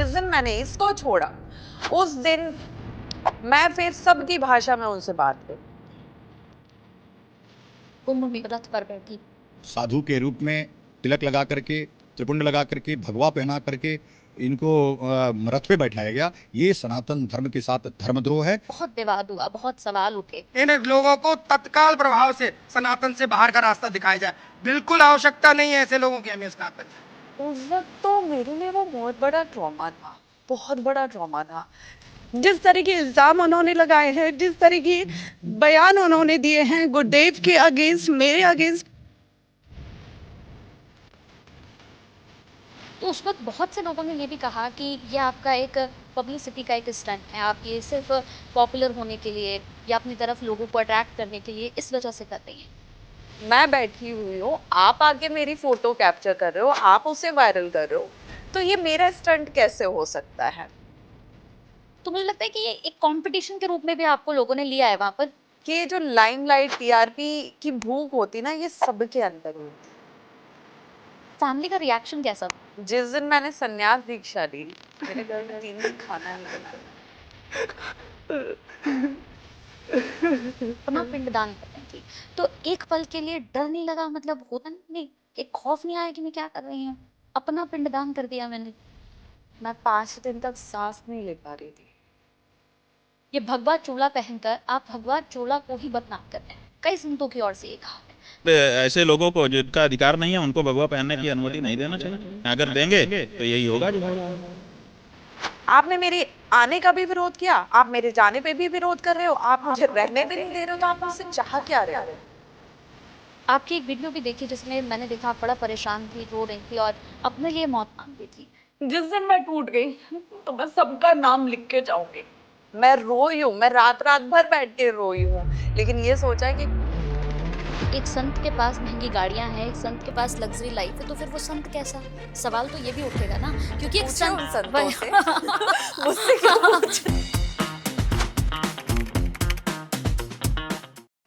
जिस दिन मैंने इसको छोड़ा उस दिन मैं फिर सबकी भाषा में उनसे बात करूं। कुंभ में रथ पर बैठी साधु के रूप में तिलक लगा करके, त्रिपुंड लगा करके, भगवा पहना करके इनको रथ पे बैठाया गया। ये सनातन धर्म के साथ धर्मद्रोह है। बहुत विवाद हुआ, बहुत सवाल उठे। इन लोगों को तत्काल प्रभाव से सनातन से बाहर का रास्ता दिखाया जाए। बिल्कुल आवश्यकता नहीं है ऐसे लोगों की हमें सनातन। उस वक्त तो मेरे लिए वो बहुत बड़ा ट्रॉमा था, बहुत बड़ा ट्रॉमा था। जिस तरह के इल्जाम उन्होंने लगाए हैं, जिस तरह की बयान उन्होंने दिए हैं गुरुदेव के अगेंस्ट, मेरे अगेंस्ट। तो उस वक्त बहुत से लोगों ने ये भी कहा कि ये आपका एक पब्लिसिटी का एक स्टंट है, आप ये सिर्फ पॉपुलर होने के लिए या अपनी तरफ लोगों को अट्रैक्ट करने के लिए इस वजह से कर रही हैं। मैं बैठी हुई हूँ, आप आके मेरी फोटो कैप्चर कर रहे हो, आप उसे वायरल कर रहे हो, तो ये मेरा स्टंट कैसे हो सकता है? तो मुझे लगता है कि ये एक कंपटीशन के रूप में भी आपको लोगों ने लिया है वहां पर। कि ये जो लाइमलाइट टीआरपी की भूख होती ना, ये सबके अंदर होती। फैमिली का रिएक्शन कैसा था? जिस दिन मैंने संन्यास दीक्षा ली, मेरे घर में 3 दिन खाना नहीं बना। अपना पिंडदान कर रही थी, तो एक पल के लिए डर नहीं लगा? मतलब होता नहीं, एक खौफ नहीं आया कि मैं क्या कर रही हूँ, अपना पिंडदान कर दिया मैंने। मैं 5 दिन तक सांस नहीं ले पा रही थी। ये भगवा चोला पहनकर आप भगवा चोला को ही बदनाम कर रहे हैं। कई संतों की ओर से ये कहा है। ऐसे लोगों को जिनका अधिकार नहीं है उनको भगवा पहनने की अनुमति नहीं देना चाहिए। अगर देंगे तो यही होगा जो होगा। आपने मेरे आने का भी विरोध किया, आप मेरे जाने पे भी विरोध कर रहे हो, आप मुझे रहने भी नहीं दे रहे हो, तो आप मुझसे चाह क्या रहे हो? आपकी एक वीडियो भी देखी जिसमें मैंने देखा आप बड़ा परेशान थी, रो रही थी और अपने लिए मौत मांग रही थी। जिस दिन मैं टूट गई तो मैं सबका नाम लिख के जाऊंगी। मैं रोई हूँ, मैं रात रात भर बैठ के रोई हूँ, लेकिन ये सोचा है कि एक संत के पास महंगी गाड़ियां हैं, एक संत के पास लग्जरी लाइफ है, तो फिर वो संत कैसा? सवाल तो ये भी उठेगा ना, क्योंकि एक पूछो उन संत संतों से। मुझसे क्यों पूछे?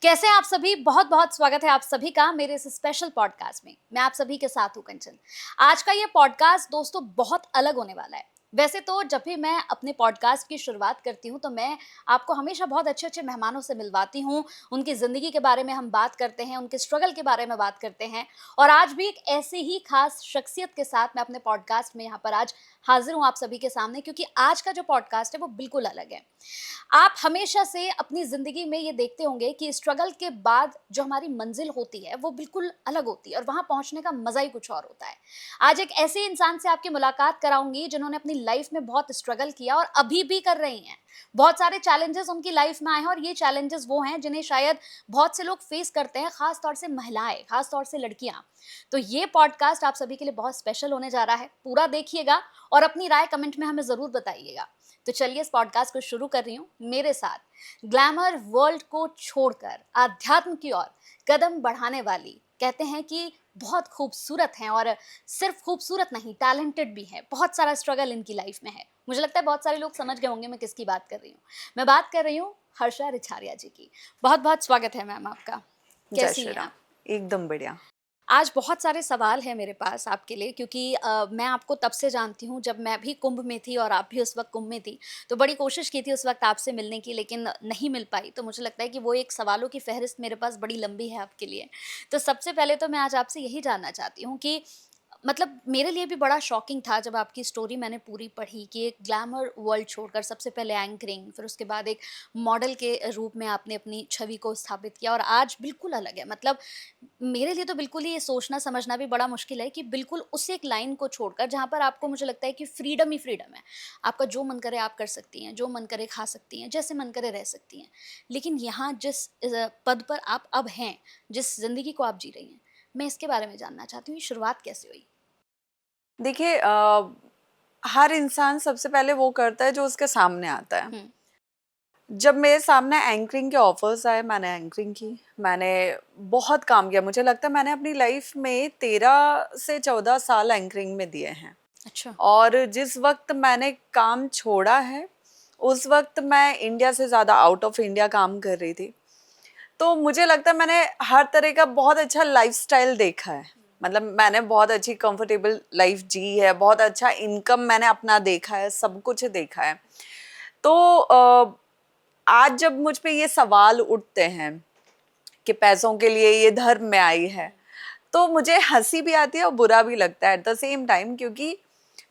कैसे आप सभी? बहुत बहुत स्वागत है आप सभी का मेरे इस स्पेशल पॉडकास्ट में। मैं आप सभी के साथ हूँ कंचन। आज का ये पॉडकास्ट दोस्तों बहुत अलग होने वाला है। वैसे तो जब भी मैं अपने पॉडकास्ट की शुरुआत करती हूँ तो मैं आपको हमेशा बहुत अच्छे अच्छे मेहमानों से मिलवाती हूँ, उनकी ज़िंदगी के बारे में हम बात करते हैं, उनके स्ट्रगल के बारे में बात करते हैं। और आज भी एक ऐसे ही खास शख्सियत के साथ मैं अपने पॉडकास्ट में यहाँ पर आज हाजिर हूँ आप सभी के सामने, क्योंकि आज का जो पॉडकास्ट है वो बिल्कुल अलग है। आप हमेशा से अपनी ज़िंदगी में ये देखते होंगे कि स्ट्रगल के बाद जो हमारी मंजिल होती है वो बिल्कुल अलग होती है और वहाँ पहुँचने का मज़ा ही कुछ और होता है। आज एक ऐसे इंसान से आपकी मुलाकात कराऊंगी जिन्होंने अपनी लाइफ में बहुत स्ट्रगल किया और अभी भी कर रही हैं। बहुत सारे चैलेंजेस उनकी लाइफ में आए हैं और ये चैलेंजेस वो हैं जिन्हें शायद बहुत से लोग फेस करते हैं, खास तौर से महिलाएं, खास तौर से लड़कियां। तो ये पॉडकास्ट आप सभी के लिए बहुत स्पेशल होने जा रहा है। पूरा देखिएगा और अपनी राय कमेंट में हमें जरूर बताइएगा। तो चलिए इस पॉडकास्ट को शुरू कर रही हूँ। मेरे साथ ग्लैमर वर्ल्ड को छोड़कर आध्यात्म की ओर कदम बढ़ाने वाली, कहते हैं कि बहुत खूबसूरत हैं और सिर्फ खूबसूरत नहीं, टैलेंटेड भी हैं। बहुत सारा स्ट्रगल इनकी लाइफ में है। मुझे लगता है बहुत सारे लोग समझ गए होंगे मैं किसकी बात कर रही हूँ। मैं बात कर रही हूँ हर्षा रिछारिया जी की। बहुत बहुत स्वागत है मैम आपका। कैसी हैं आप? एकदम बढ़िया। आज बहुत सारे सवाल हैं मेरे पास आपके लिए, क्योंकि मैं आपको तब से जानती हूँ जब मैं भी कुंभ में थी और आप भी उस वक्त कुंभ में थी। तो बड़ी कोशिश की थी उस वक्त आपसे मिलने की, लेकिन नहीं मिल पाई। तो मुझे लगता है कि वो एक सवालों की फहरिस्त मेरे पास बड़ी लंबी है आपके लिए। तो सबसे पहले तो मैं आज आपसे यही जानना चाहती हूँ कि मतलब मेरे लिए भी बड़ा शॉकिंग था जब आपकी स्टोरी मैंने पूरी पढ़ी कि एक ग्लैमर वर्ल्ड छोड़कर सबसे पहले एंकरिंग, फिर उसके बाद एक मॉडल के रूप में आपने अपनी छवि को स्थापित किया और आज बिल्कुल अलग है। मतलब मेरे लिए तो बिल्कुल ही ये सोचना समझना भी बड़ा मुश्किल है कि बिल्कुल उस एक लाइन को छोड़कर जहाँ पर आपको, मुझे लगता है कि फ्रीडम ही फ्रीडम है। आपका जो मन करे आप कर सकती हैं, जो मन करे खा सकती हैं, जैसे मन करे रह सकती हैं। लेकिन यहाँ जिस पद पर आप अब हैं, जिस जिंदगी को आप जी रही हैं, मैं इसके बारे में जानना चाहती हूँ। शुरुआत कैसे हुई? देखिए, हर इंसान सबसे पहले वो करता है जो उसके सामने आता है। जब मेरे सामने एंकरिंग के ऑफर्स आए, मैंने एंकरिंग की। मैंने बहुत काम किया। मुझे लगता है मैंने अपनी लाइफ में 13 से 14 साल एंकरिंग में दिए हैं। अच्छा। और जिस वक्त मैंने काम छोड़ा है उस वक्त मैं इंडिया से ज़्यादा आउट ऑफ इंडिया काम कर रही थी। तो मुझे लगता है मैंने हर तरह का बहुत अच्छा लाइफस्टाइल देखा है। मतलब मैंने बहुत अच्छी कंफर्टेबल लाइफ जी है, बहुत अच्छा इनकम मैंने अपना देखा है, सब कुछ देखा है। तो आज जब मुझ पे ये सवाल उठते हैं कि पैसों के लिए ये धर्म में आई है, तो मुझे हंसी भी आती है और बुरा भी लगता है एट द सेम टाइम, क्योंकि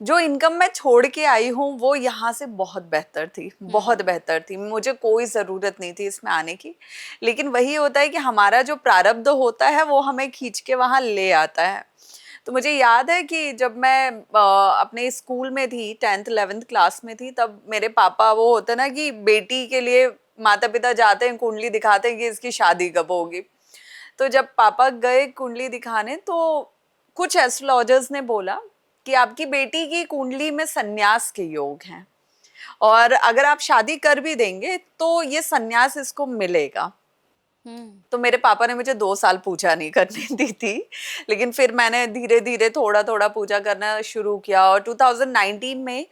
जो इनकम मैं छोड़ के आई हूँ वो यहाँ से बहुत बेहतर थी, बहुत बेहतर थी। मुझे कोई ज़रूरत नहीं थी इसमें आने की, लेकिन वही होता है कि हमारा जो प्रारब्ध होता है वो हमें खींच के वहाँ ले आता है। तो मुझे याद है कि जब मैं अपने स्कूल में थी, 10th 11th क्लास में थी, तब मेरे पापा, वो होता ना कि बेटी के लिए माता पिता जाते हैं, कुंडली दिखाते हैं कि इसकी शादी कब होगी। तो जब पापा गए कुंडली दिखाने, तो कुछ एस्ट्रोलॉजर्स ने बोला कि आपकी बेटी की कुंडली में सन्यास के योग हैं, और अगर आप शादी कर भी देंगे तो ये सन्यास इसको मिलेगा। तो मेरे पापा ने मुझे 2 साल पूजा नहीं करने दी थी, लेकिन फिर मैंने धीरे धीरे थोड़ा थोड़ा पूजा करना शुरू किया। और 2019 में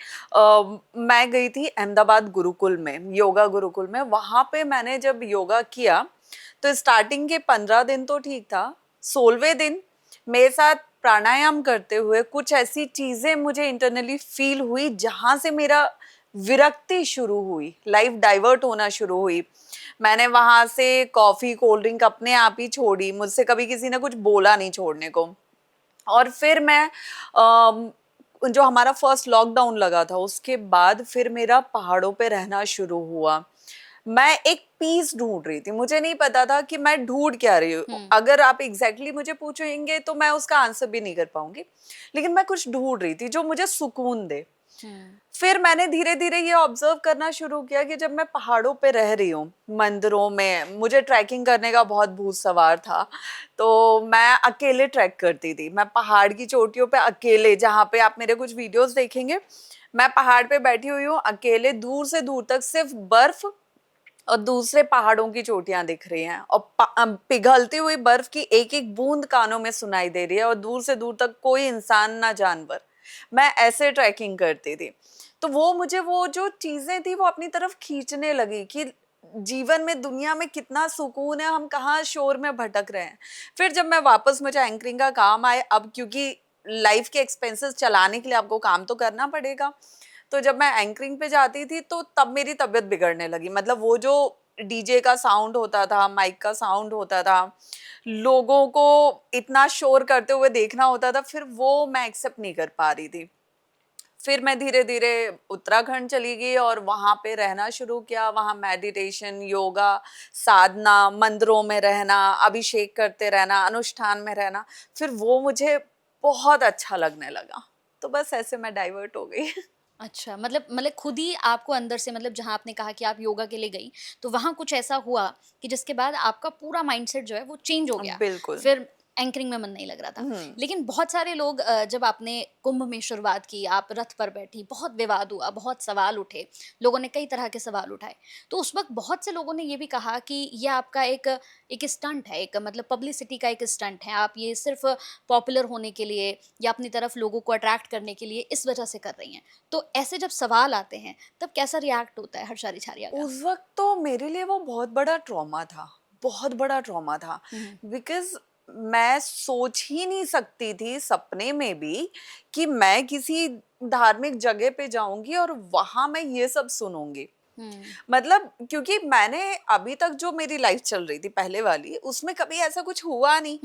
मैं गई थी अहमदाबाद गुरुकुल में, योगा गुरुकुल में। वहाँ पे मैंने जब योगा किया तो स्टार्टिंग के 15 दिन तो ठीक था, 16वें दिन मेरे साथ प्राणायाम करते हुए कुछ ऐसी चीजें मुझे इंटरनली फील हुई जहां से मेरा विरक्ति शुरू हुई, लाइफ डाइवर्ट होना शुरू हुई। मैंने वहां से कॉफी कोल्ड ड्रिंक अपने आप ही छोड़ी, मुझसे कभी किसी ने कुछ बोला नहीं छोड़ने को। और फिर मैं जो हमारा फर्स्ट लॉकडाउन लगा था उसके बाद फिर मेरा पहाड़ों पे रहना शुरू हुआ। मैं एक पीस ढूंढ रही थी, मुझे नहीं पता था कि मैं ढूंढ क्या रही हूँ। अगर आप एग्जैक्टली मुझे पूछेंगे तो मैं उसका आंसर भी नहीं कर पाऊंगी, लेकिन मैं कुछ ढूंढ रही थी जो मुझे सुकून दे। फिर मैंने धीरे धीरे ये ऑब्जर्व करना शुरू किया कि जब मैं पहाड़ों पे रह रही हूँ, मंदिरों में, मुझे ट्रैकिंग करने का बहुत भूत सवार था, तो मैं अकेले ट्रैक करती थी। मैं पहाड़ की चोटियों पे अकेले, जहाँ पे आप मेरे कुछ वीडियोस देखेंगे, मैं पहाड़ पे बैठी हुई हूँ अकेले, दूर से दूर तक सिर्फ बर्फ और दूसरे पहाड़ों की चोटियां दिख रही हैं, और पिघलती हुई बर्फ की एक एक बूंद कानों में सुनाई दे रही है, और दूर से दूर तक कोई इंसान ना जानवर। मैं ऐसे ट्रैकिंग करती थी। तो वो मुझे, वो जो चीजें थी वो अपनी तरफ खींचने लगी कि जीवन में, दुनिया में कितना सुकून है, हम कहाँ शोर में भटक रहे हैं। फिर जब मैं वापस, मुझे एंकरिंग का काम आए, अब क्योंकि लाइफ के एक्सपेंसेस चलाने के लिए आपको काम तो करना पड़ेगा, तो जब मैं एंकरिंग पे जाती थी तो तब मेरी तबीयत बिगड़ने लगी। मतलब वो जो डीजे का साउंड होता था, माइक का साउंड होता था, लोगों को इतना शोर करते हुए देखना होता था, फिर वो मैं एक्सेप्ट नहीं कर पा रही थी। फिर मैं धीरे धीरे उत्तराखंड चली गई और वहाँ पे रहना शुरू किया। वहाँ मेडिटेशन, योगा, साधना, मंदिरों में रहना, अभिषेक करते रहना, अनुष्ठान में रहना, फिर वो मुझे बहुत अच्छा लगने लगा। तो बस ऐसे मैं डाइवर्ट हो गई। अच्छा, मतलब खुद ही आपको अंदर से, मतलब जहाँ आपने कहा कि आप योगा के लिए गई, तो वहाँ कुछ ऐसा हुआ कि जिसके बाद आपका पूरा माइंडसेट जो है वो चेंज हो गया। बिल्कुल। फिर एंकरिंग में मन नहीं लग रहा था। लेकिन बहुत सारे लोग, जब आपने कुंभ में शुरुआत की, आप रथ पर बैठी, बहुत विवाद हुआ, बहुत सवाल उठे, लोगों ने कई तरह के सवाल उठाए। तो उस वक्त बहुत से लोगों ने ये भी कहा कि ये आपका एक एक स्टंट है, एक मतलब पब्लिसिटी का एक स्टंट है, आप ये सिर्फ पॉपुलर होने के लिए या अपनी तरफ लोगों को अट्रैक्ट करने के लिए इस वजह से कर रही हैं। तो ऐसे जब सवाल आते हैं तब कैसा रिएक्ट होता है हर्षाली छारिया का? उस वक्त तो मेरे लिए वो बहुत बड़ा ट्रॉमा था, बहुत बड़ा ट्रॉमा था। बिकॉज मैं सोच ही नहीं सकती थी सपने में भी कि मैं किसी धार्मिक जगह पे जाऊंगी और वहां मैं ये सब सुनूंगी। मतलब क्योंकि मैंने अभी तक जो मेरी लाइफ चल रही थी पहले वाली, उसमें कभी ऐसा कुछ हुआ नहीं,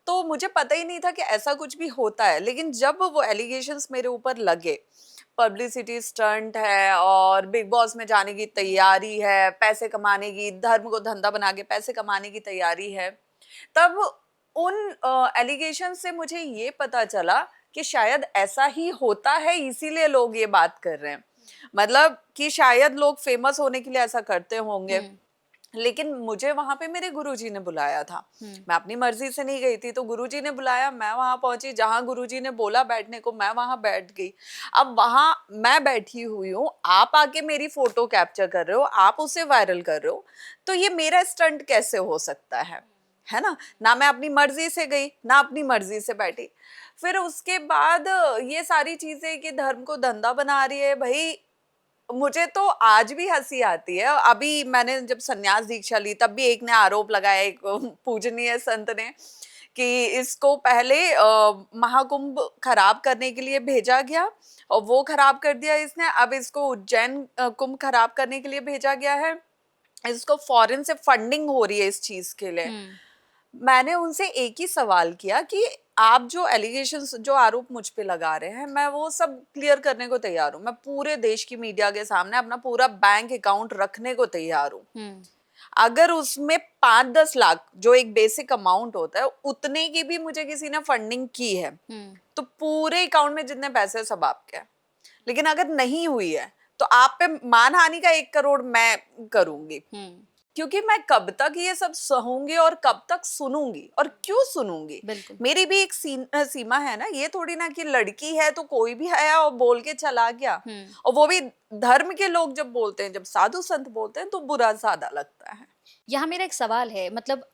तो मुझे पता ही नहीं था कि ऐसा कुछ भी होता है। लेकिन जब वो एलिगेशंस मेरे ऊपर लगे, पब्लिसिटी स्टंट है और बिग बॉस में जाने की तैयारी है, पैसे कमाने की, धर्म को धंधा बना के पैसे कमाने की तैयारी है, तब उन एलिगेशन से मुझे ये पता चला कि शायद ऐसा ही होता है, इसीलिए लोग ये बात कर रहे हैं। मतलब कि शायद लोग फेमस होने के लिए ऐसा करते होंगे। लेकिन मुझे वहां पे मेरे गुरुजी ने बुलाया था, मैं अपनी मर्जी से नहीं गई थी, तो गुरुजी ने बुलाया, मैं वहां पहुंची, जहां गुरुजी ने बोला बैठने को मैं वहां बैठ गई। अब वहां मैं बैठी हुई हूँ, आप आके मेरी फोटो कैप्चर कर रहे हो, आप उसे वायरल कर रहे हो, तो ये मेरा स्टंट कैसे हो सकता है ना? ना मैं अपनी मर्जी से गई, ना अपनी मर्जी से बैठी। फिर उसके बाद ये सारी चीजें कि धर्म को धंधा बना रही है, भाई मुझे तो आज भी हंसी आती है। अभी मैंने जब संन्यास दीक्षा ली तब भी एक ने आरोप लगाया, एक पूजनीय संत ने, कि इसको पहले महाकुंभ खराब करने के लिए भेजा गया और वो खराब कर दिया इसने। अब इसको उज्जैन कुंभ खराब करने के लिए भेजा गया है। इसको फॉरेन से फंडिंग हो रही है इस चीज के लिए। मैंने उनसे एक ही सवाल किया कि आप जो एलिगेशंस, जो आरोप मुझ पे लगा रहे हैं, मैं वो सब क्लियर करने को तैयार हूँ। मैं पूरे देश की मीडिया के सामने अपना पूरा बैंक अकाउंट रखने को तैयार हूँ। अगर उसमें 5-10 लाख जो एक बेसिक अमाउंट होता है, उतने की भी मुझे किसी ने फंडिंग की है तो पूरे अकाउंट में जितने पैसे सब आपके हैं। लेकिन अगर नहीं हुई है तो आप पे मानहानि का 1 करोड़ मैं करूंगी, क्योंकि मैं कब तक ये सब सहूंगी और कब तक सुनूंगी और क्यों सुनूंगी। मेरी भी एक सीमा है ना। ये थोड़ी ना कि लड़की है तो कोई भी आया और बोल के चला गया। और वो भी धर्म के लोग जब बोलते हैं, जब साधु संत बोलते हैं तो बुरा ज्यादा लगता है। यहाँ मेरा एक सवाल है, मतलब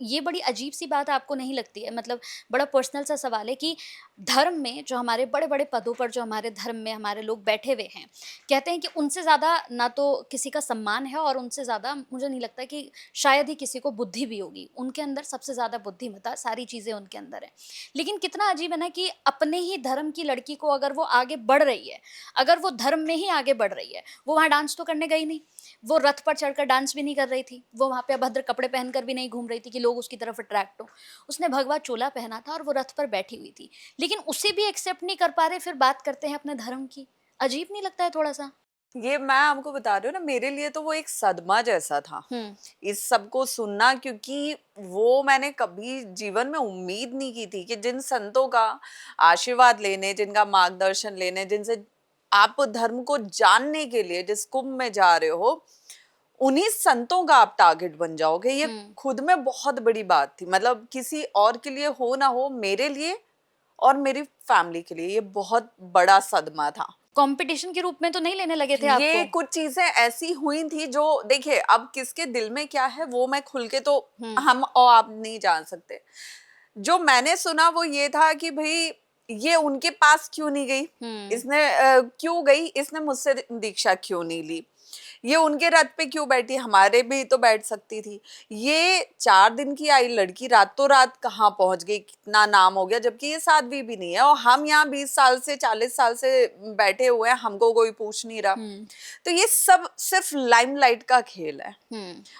ये बड़ी अजीब सी बात आपको नहीं लगती है? मतलब बड़ा पर्सनल सा सवाल है कि धर्म में जो हमारे बड़े बड़े पदों पर जो हमारे धर्म में हमारे लोग बैठे हुए हैं, कहते हैं कि उनसे ज़्यादा ना तो किसी का सम्मान है और उनसे ज़्यादा मुझे नहीं लगता कि शायद ही किसी को बुद्धि भी होगी। उनके अंदर सबसे ज़्यादा बुद्धिमत्ता, सारी चीज़ें उनके अंदर है। लेकिन कितना अजीब है ना कि अपने ही धर्म की लड़की को अगर वो आगे बढ़ रही है, अगर वो धर्म में ही आगे बढ़ रही है, वो वहाँ डांस तो करने गई नहीं, वो रथ पर चढ़कर डांस भी नहीं कर रही थी, वो वहाँ पे अभद्र कपड़े पहनकर भी नहीं घूम रही थी कि लोग उसकी तरफ अट्रैक्ट हो। उसने भगवा चोला पहना था और वो रथ पर बैठी हुई थी, लेकिन उसे भी एक्सेप्ट नहीं कर पा रहे, फिर बात करते हैं अपने धर्म की। अजीब नहीं लगता है थोड़ा सा? ये मैं आपको बता रही हूँ ना, मेरे लिए तो वो एक सदमा जैसा था इस सब को सुनना, क्योंकि वो मैंने कभी जीवन में उम्मीद नहीं की थी कि जिन संतों का आशीर्वाद लेने, जिनका मार्गदर्शन लेने, जिनसे आप धर्म को जानने के लिए जिस कुंभ में जा रहे हो, उन्हीं संतों का आप टारगेट बन जाओगे। ये खुद में बहुत बड़ी बात थी। मतलब किसी और के लिए हो ना हो, मेरे लिए और मेरी फैमिली के लिए ये बहुत बड़ा सदमा था। कंपटीशन के रूप में तो नहीं लेने लगे थे आपको? ये कुछ चीजें ऐसी हुई थी जो, देखिए अब किसके दिल में क्या है वो मैं खुल के तो हम और आप नहीं जान सकते। जो मैंने सुना वो ये था कि भाई ये उनके पास क्यों नहीं गई, इसने क्यों गई, इसने मुझसे दीक्षा क्यों नहीं ली, ये उनके रथ पे क्यों बैठी, हमारे भी तो बैठ सकती थी। ये 4 दिन की आई लड़की रातों रात कहाँ पहुंच गई, कितना नाम हो गया, जबकि ये साध्वी भी नहीं है। और हम यहाँ 20 साल से 40 साल से बैठे हुए हैं, हमको कोई पूछ नहीं रहा। तो ये सब सिर्फ लाइमलाइट का खेल है।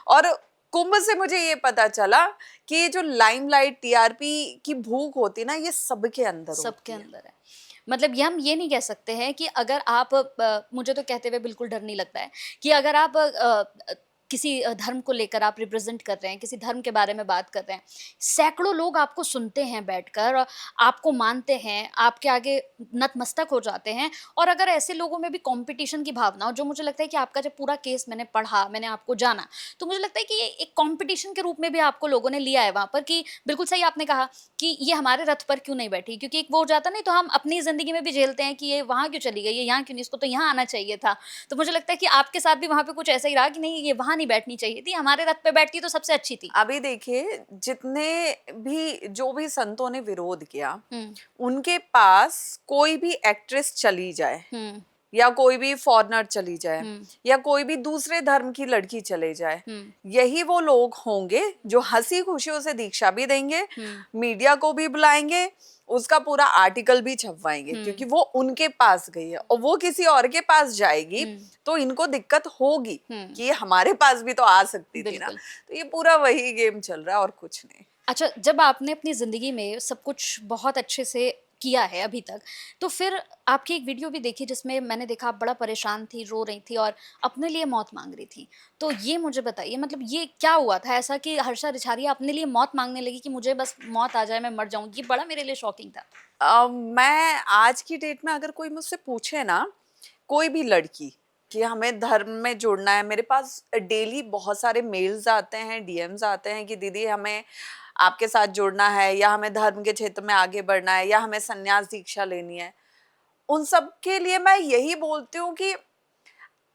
और कुंभ से मुझे ये पता चला कि ये जो लाइमलाइट, टीआरपी की भूख होती ना, ये सबके अंदर सबके अंदर है। मतलब ये हम ये नहीं कह सकते हैं कि अगर आप मुझे तो कहते हुए बिल्कुल डर नहीं लगता है कि अगर आप किसी धर्म को लेकर आप रिप्रेजेंट कर रहे हैं, किसी धर्म के बारे में बात कर रहे हैं, सैकड़ों लोग आपको सुनते हैं बैठकर, आपको मानते हैं, आपके आगे नतमस्तक हो जाते हैं। और अगर ऐसे लोगों में भी कंपटीशन की भावना हो, जो मुझे लगता है कि आपका जब पूरा केस मैंने पढ़ा, मैंने आपको जाना, तो मुझे लगता है कि ये एक कंपटीशन के रूप में भी आपको लोगों ने लिया है वहाँ पर। कि बिल्कुल सही आपने कहा कि ये हमारे रथ पर क्यों नहीं बैठी, क्योंकि एक वो हो जाता नहीं तो हम अपनी ज़िंदगी में भी झेलते हैं कि ये वहाँ क्यों चली गई, ये यहाँ क्यों नहीं, इसको तो यहाँ आना चाहिए था। तो मुझे लगता है कि आपके साथ भी वहाँ पे कुछ ऐसा ही रहा कि नहीं, ये वहाँ नहीं बैठनी चाहिए थी, हमारे रथ पे बैठती तो सबसे अच्छी थी। अभी देखिए, जितने भी जो भी संतों ने विरोध किया, उनके पास कोई भी एक्ट्रेस चली जाए या कोई भी फॉरेनर चली जाए या कोई भी दूसरे धर्म की लड़की चले जाए, यही वो लोग होंगे जो हंसी खुशियों से दीक्षा भी देंगे, मीडिया को भी बुलाएंगे, उसका पूरा आर्टिकल भी छपवाएंगे, क्योंकि वो उनके पास गई है। और वो किसी और के पास जाएगी तो इनको दिक्कत होगी कि हमारे पास भी तो आ सकती थी ना। तो ये पूरा वही गेम चल रहा है और कुछ नहीं। अच्छा, जब आपने अपनी जिंदगी में सब कुछ बहुत अच्छे से किया है अभी तक, तो फिर आपकी एक वीडियो भी देखी जिसमें मैंने देखा आप बड़ा परेशान थी, रो रही थी और अपने लिए मौत मांग रही थी। तो ये मुझे बताइए, मतलब ये क्या हुआ था ऐसा कि हर्षा रिछारिया अपने लिए मौत मांगने लगी कि मुझे बस मौत आ जाए, मैं मर जाऊं? ये बड़ा मेरे लिए शॉकिंग था। मैं आज की डेट में अगर कोई मुझसे पूछे ना, कोई भी लड़की कि हमें धर्म में जुड़ना है, मेरे पास डेली बहुत सारे मेल्स आते हैं, डीएम्स आते हैं कि दीदी हमें आपके साथ जुड़ना है, या हमें धर्म के क्षेत्र में आगे बढ़ना है, या हमें संन्यास दीक्षा लेनी है। उन सब के लिए मैं यही बोलती हूँ कि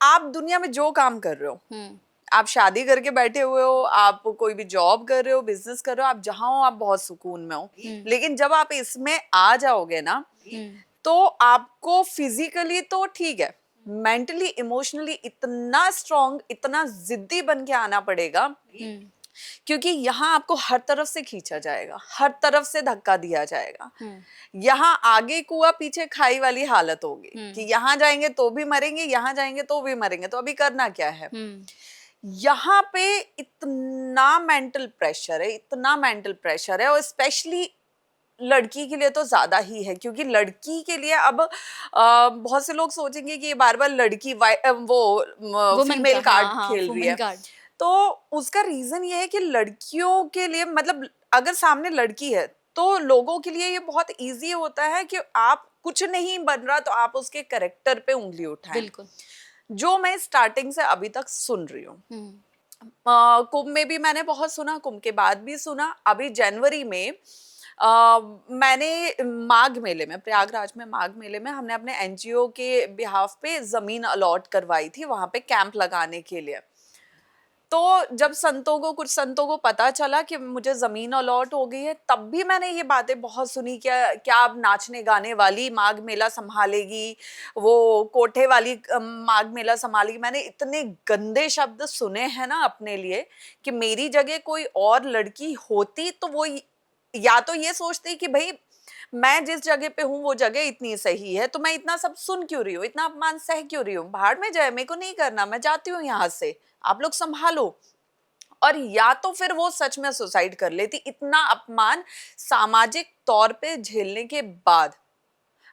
आप दुनिया में जो काम कर रहे हो, आप शादी करके बैठे हुए हो, आप कोई भी जॉब कर रहे हो, बिजनेस कर रहे हो, आप जहाँ हो आप बहुत सुकून में हो, लेकिन जब आप इसमें आ जाओगे ना, तो आपको फिजिकली तो ठीक है, मेंटली इमोशनली इतना स्ट्रांग, इतना जिद्दी बन के आना पड़ेगा क्योंकि यहाँ आपको हर तरफ से खींचा जाएगा, हर तरफ से धक्का दिया जाएगा। हम्म। यहाँ आगे कुआं पीछे खाई वाली हालत होगी हम्म। कि यहाँ जाएंगे तो भी मरेंगे, यहाँ जाएंगे तो भी मरेंगे, तो अभी करना क्या है। यहाँ पे इतना मेंटल प्रेशर है, इतना मेंटल प्रेशर है, और स्पेशली लड़की के लिए तो ज्यादा ही है, क्योंकि लड़की के लिए अब बहुत से लोग सोचेंगे कि ये बार बार लड़की वो फीमेल कार्ड खेल रही है। तो उसका रीजन ये है कि लड़कियों के लिए, मतलब अगर सामने लड़की है तो लोगों के लिए ये बहुत इजी होता है कि आप कुछ नहीं बन रहा तो आप उसके कैरेक्टर पे उंगली उठाएं। बिल्कुल। जो मैं स्टार्टिंग से अभी तक सुन रही हूँ। कुंभ में भी मैंने बहुत सुना, कुंभ के बाद भी सुना। अभी जनवरी में मैंने माघ मेले में, प्रयागराज में माघ मेले में हमने अपने एनजीओ के बिहाफ पे जमीन अलॉट करवाई थी वहां पे कैंप लगाने के लिए। तो जब कुछ संतों को पता चला कि मुझे जमीन अलॉट हो गई है, तब भी मैंने ये बातें बहुत सुनी, क्या अब नाचने गाने वाली माघ मेला संभालेगी, वो कोठे वाली माघ मेला संभालेगी। मैंने इतने गंदे शब्द सुने हैं ना अपने लिए कि मेरी जगह कोई और लड़की होती तो वो या तो ये सोचती कि भाई मैं जिस जगह पे हूँ वो जगह इतनी सही है, तो मैं इतना सब सुन क्यों रही हूँ, इतना अपमान सह क्यों रही हूँ, भाड़ में जाए, मेरे को नहीं करना, मैं जाती हूँ यहाँ से, आप लोग संभालो। और या तो फिर वो सच में सुसाइड कर लेती। इतना अपमान सामाजिक तौर पे झेलने के बाद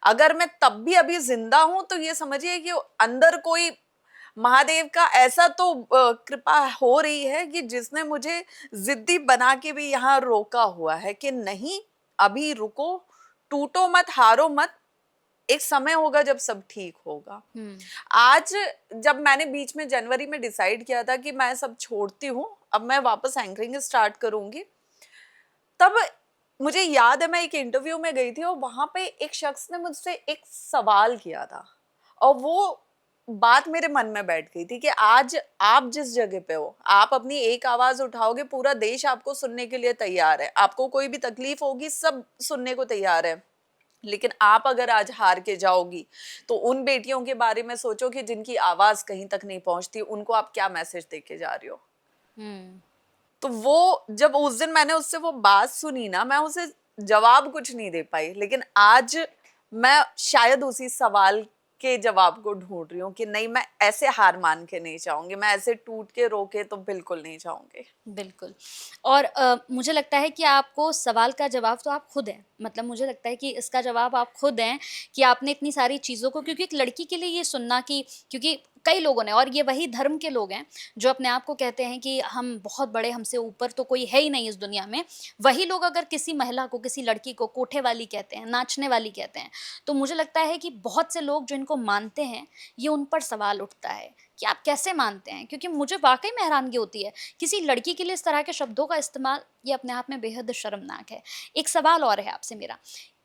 अगर मैं तब भी अभी जिंदा हूं तो ये समझिए कि अंदर कोई महादेव का ऐसा तो कृपा हो रही है कि जिसने मुझे जिद्दी बना के भी यहाँ रोका हुआ है कि नहीं, अभी रुको, टूटो मत, हारो मत, एक समय होगा जब सब ठीक होगा। आज जब मैंने बीच में जनवरी में डिसाइड किया था कि मैं सब छोड़ती हूँ, अब मैं वापस एंकरिंग स्टार्ट करूंगी, तब मुझे याद है मैं एक इंटरव्यू में गई थी और वहां पे एक शख्स ने मुझसे एक सवाल किया था और वो बात मेरे मन में बैठ गई थी कि आज आप जिस जगह पे हो, आप अपनी एक आवाज उठाओगे, पूरा देश आपको सुनने के लिए तैयार है, आपको कोई भी तकलीफ होगी सब सुनने को तैयार है, लेकिन आप अगर आज हार के जाओगी तो उन बेटियों के बारे में सोचो कि जिनकी आवाज कहीं तक नहीं पहुंचती, उनको आप क्या मैसेज दे के जा रही हो। तो वो जब उस दिन मैंने उससे वो बात सुनी ना, मैं उसे जवाब कुछ नहीं दे पाई, लेकिन आज मैं शायद उसी सवाल के जवाब को ढूंढ रही हूँ कि नहीं, मैं ऐसे हार मान के नहीं चाहूंगी, मैं ऐसे टूट के रो के तो बिल्कुल नहीं चाहूंगी। बिल्कुल। और मुझे लगता है कि आपको सवाल का जवाब तो आप खुद हैं, मतलब मुझे लगता है कि इसका जवाब आप खुद हैं कि आपने इतनी सारी चीज़ों को, क्योंकि एक लड़की के लिए ये सुनना कि, क्योंकि कई लोगों ने, और ये वही धर्म के लोग हैं जो अपने आप को कहते हैं कि हम बहुत बड़े, हमसे ऊपर तो कोई है ही नहीं इस दुनिया में, वही लोग अगर किसी महिला को, किसी लड़की को कोठे वाली कहते हैं, नाचने वाली कहते हैं, तो मुझे लगता है कि बहुत से लोग जो इनको मानते हैं, ये उन पर सवाल उठता है कि आप कैसे मानते हैं। क्योंकि मुझे वाकई में हैरानगी होती है किसी लड़की के लिए इस तरह के शब्दों का इस्तेमाल, ये अपने आप में बेहद शर्मनाक है। एक सवाल और है आपसे मेरा,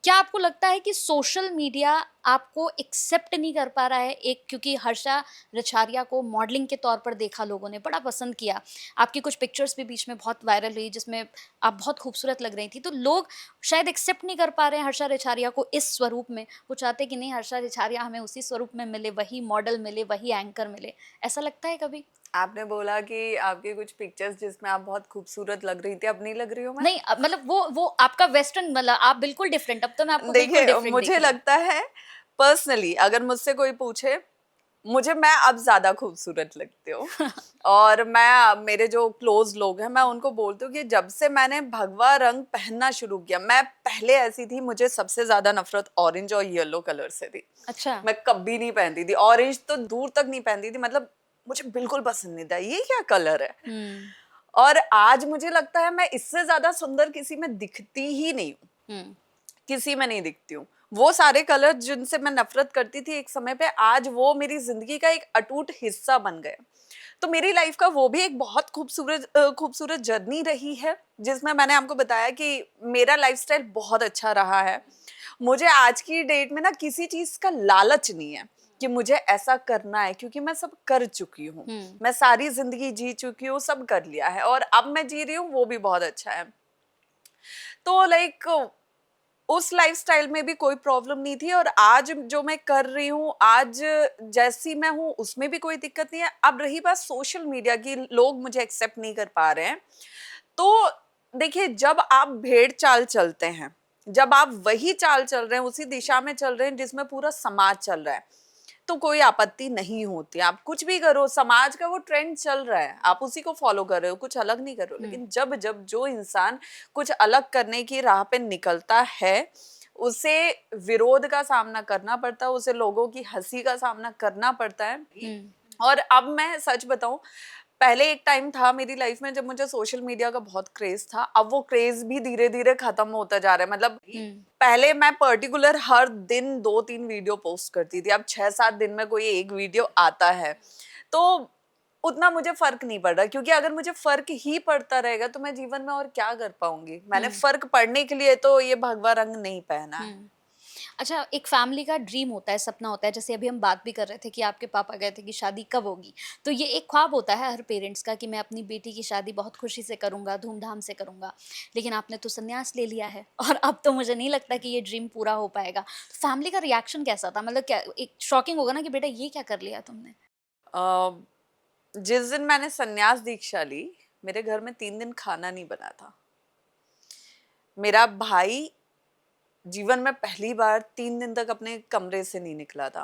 क्या आपको लगता है कि सोशल मीडिया आपको एक्सेप्ट नहीं कर पा रहा है? एक, क्योंकि हर्षा रिछारिया को मॉडलिंग के तौर पर देखा, लोगों ने बड़ा पसंद किया, आपकी कुछ पिक्चर्स भी बीच में बहुत वायरल हुई जिसमें आप बहुत खूबसूरत लग रही थी, तो लोग शायद एक्सेप्ट नहीं कर पा रहे हैं हर्षा रिछारिया को इस स्वरूप में। वो चाहते कि नहीं, हर्षा रिछारिया हमें उसी स्वरूप में मिले, वही मॉडल मिले, वही एंकर मिले। ऐसा लगता है कभी? आपने बोला कि आपकी कुछ पिक्चर्स जिसमें आप बहुत खूबसूरत लग रही थी, अब नहीं लग रही हो मैं? नहीं, मतलब वो आपका वेस्टर्न, मतलब आप बिल्कुल डिफरेंट, अब तो मैं आपको बिल्कुल देखिए, डिफरेंट मुझे दिख रही हूँ। लगता है पर्सनली अगर मुझसे कोई पूछे, मैं अब ज्यादा खूबसूरत लगती हूँ और मेरे जो क्लोज लोग हैं, मैं उनको बोलती हूँ कि जब से मैंने भगवा रंग पहनना शुरू किया, मैं पहले ऐसी थी, मुझे सबसे ज्यादा नफरत ऑरेंज और येलो कलर से थी। अच्छा। मैं कभी नहीं पहनती थी ऑरेंज, तो दूर तक नहीं पहनती थी, मतलब मुझे बिल्कुल पसंद नहीं था, ये क्या कलर है। और आज मुझे लगता है मैं इससे ज्यादा सुंदर किसी में दिखती ही नहीं हूँ, किसी में नहीं दिखती हूँ। वो सारे कलर जिनसे मैं नफरत करती थी एक समय पे, आज वो मेरी जिंदगी का एक अटूट हिस्सा बन गए। तो मेरी लाइफ का वो भी एक बहुत खूबसूरत जर्नी रही है, जिसमें मैंने आपको बताया कि मेरा लाइफस्टाइल बहुत अच्छा रहा है। मुझे आज की डेट में ना किसी चीज का लालच नहीं है कि मुझे ऐसा करना है, क्योंकि मैं सब कर चुकी हूँ, मैं सारी जिंदगी जी चुकी हूँ, सब कर लिया है और अब मैं जी रही हूँ, वो भी बहुत अच्छा है। तो लाइक उस लाइफस्टाइल में भी कोई प्रॉब्लम नहीं थी और आज जो मैं कर रही हूँ, आज जैसी मैं हूँ, उसमें भी कोई दिक्कत नहीं है। अब रही बात सोशल मीडिया की, लोग मुझे एक्सेप्ट नहीं कर पा रहे हैं, तो देखिए, जब आप भेड़ चाल चलते हैं, जब आप वही चाल चल रहे हैं, उसी दिशा में चल रहे हैं जिसमें पूरा समाज चल रहा है, तो कोई आपत्ति नहीं होती। आप कुछ भी करो, समाज का वो ट्रेंड चल रहा है, आप उसी को फॉलो कर रहे हो, कुछ अलग नहीं कर रहे हो। लेकिन जब जब जो इंसान कुछ अलग करने की राह पे निकलता है, उसे विरोध का सामना करना पड़ता है, उसे लोगों की हंसी का सामना करना पड़ता है। और अब मैं सच बताऊं, पहले एक टाइम था मेरी लाइफ में जब मुझे सोशल मीडिया का बहुत क्रेज था। अब वो क्रेज भी धीरे धीरे खत्म होता जा रहा है। मतलब पहले मैं पर्टिकुलर हर दिन 2-3 वीडियो पोस्ट करती थी, अब 6-7 दिन में कोई एक वीडियो आता है। तो उतना मुझे फर्क नहीं पड़ रहा, क्योंकि अगर मुझे फर्क ही पड़ता रहेगा तो मैं जीवन में और क्या कर पाऊंगी। मैंने फर्क पड़ने के लिए तो ये भगवा रंग नहीं पहना है। अच्छा, एक फैमिली का ड्रीम होता है, सपना होता है, जैसे अभी हम बात भी कर रहे थे कि आपके पापा गए थे कि शादी कब होगी, तो ये एक ख्वाब होता है हर पेरेंट्स का कि मैं अपनी बेटी की शादी बहुत खुशी से करूंगा, धूमधाम से करूंगा। लेकिन आपने तो संन्यास ले लिया है और अब तो मुझे नहीं लगता कि ये ड्रीम पूरा हो पाएगा। तो फैमिली का रिएक्शन कैसा था? मतलब क्या एक शॉकिंग होगा ना कि बेटा ये क्या कर लिया तुमने? जिस दिन मैंने संन्यास दीक्षा ली, मेरे घर में 3 दिन खाना नहीं बना था। मेरा भाई जीवन में पहली बार 3 दिन तक अपने कमरे से नहीं निकला था।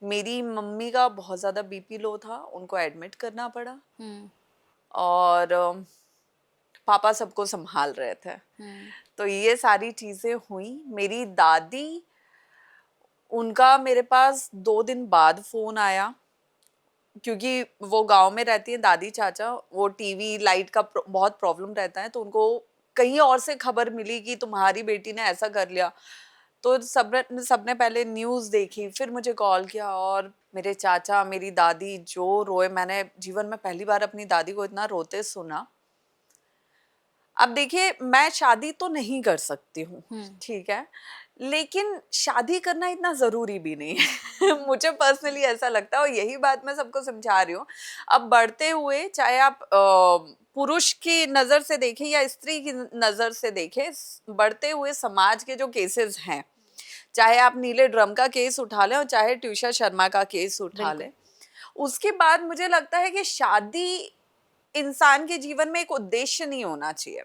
मेरी मम्मी का बहुत ज्यादा बीपी लो था, उनको एडमिट करना पड़ा। और पापा सबको संभाल रहे थे। तो ये सारी चीजें हुई। मेरी दादी, उनका मेरे पास 2 दिन बाद फोन आया, क्योंकि वो गांव में रहती है दादी चाचा, वो टीवी लाइट का बहुत प्रॉब्लम रहता है, तो उनको कहीं और से खबर मिली कि तुम्हारी बेटी ने ऐसा कर लिया। तो सबने पहले न्यूज़ देखी, फिर मुझे कॉल किया, और मेरे चाचा, मेरी दादी जो रोए, मैंने जीवन में पहली बार अपनी दादी को इतना रोते सुना। अब देखिए, मैं शादी तो नहीं कर सकती हूँ, ठीक है, लेकिन शादी करना इतना जरूरी भी नहीं है। मुझे पर्सनली ऐसा लगता है, और यही बात मैं सबको समझा रही हूँ। अब बढ़ते हुए, चाहे आप पुरुष की नजर से देखें या स्त्री की नजर से देखें, बढ़ते हुए समाज के जो केसेस हैं, चाहे आप नीले ड्रम का केस उठा लें और चाहे ट्यूषा शर्मा का केस उठा लें, उसके बाद मुझे लगता है कि शादी इंसान के जीवन में एक उद्देश्य नहीं होना चाहिए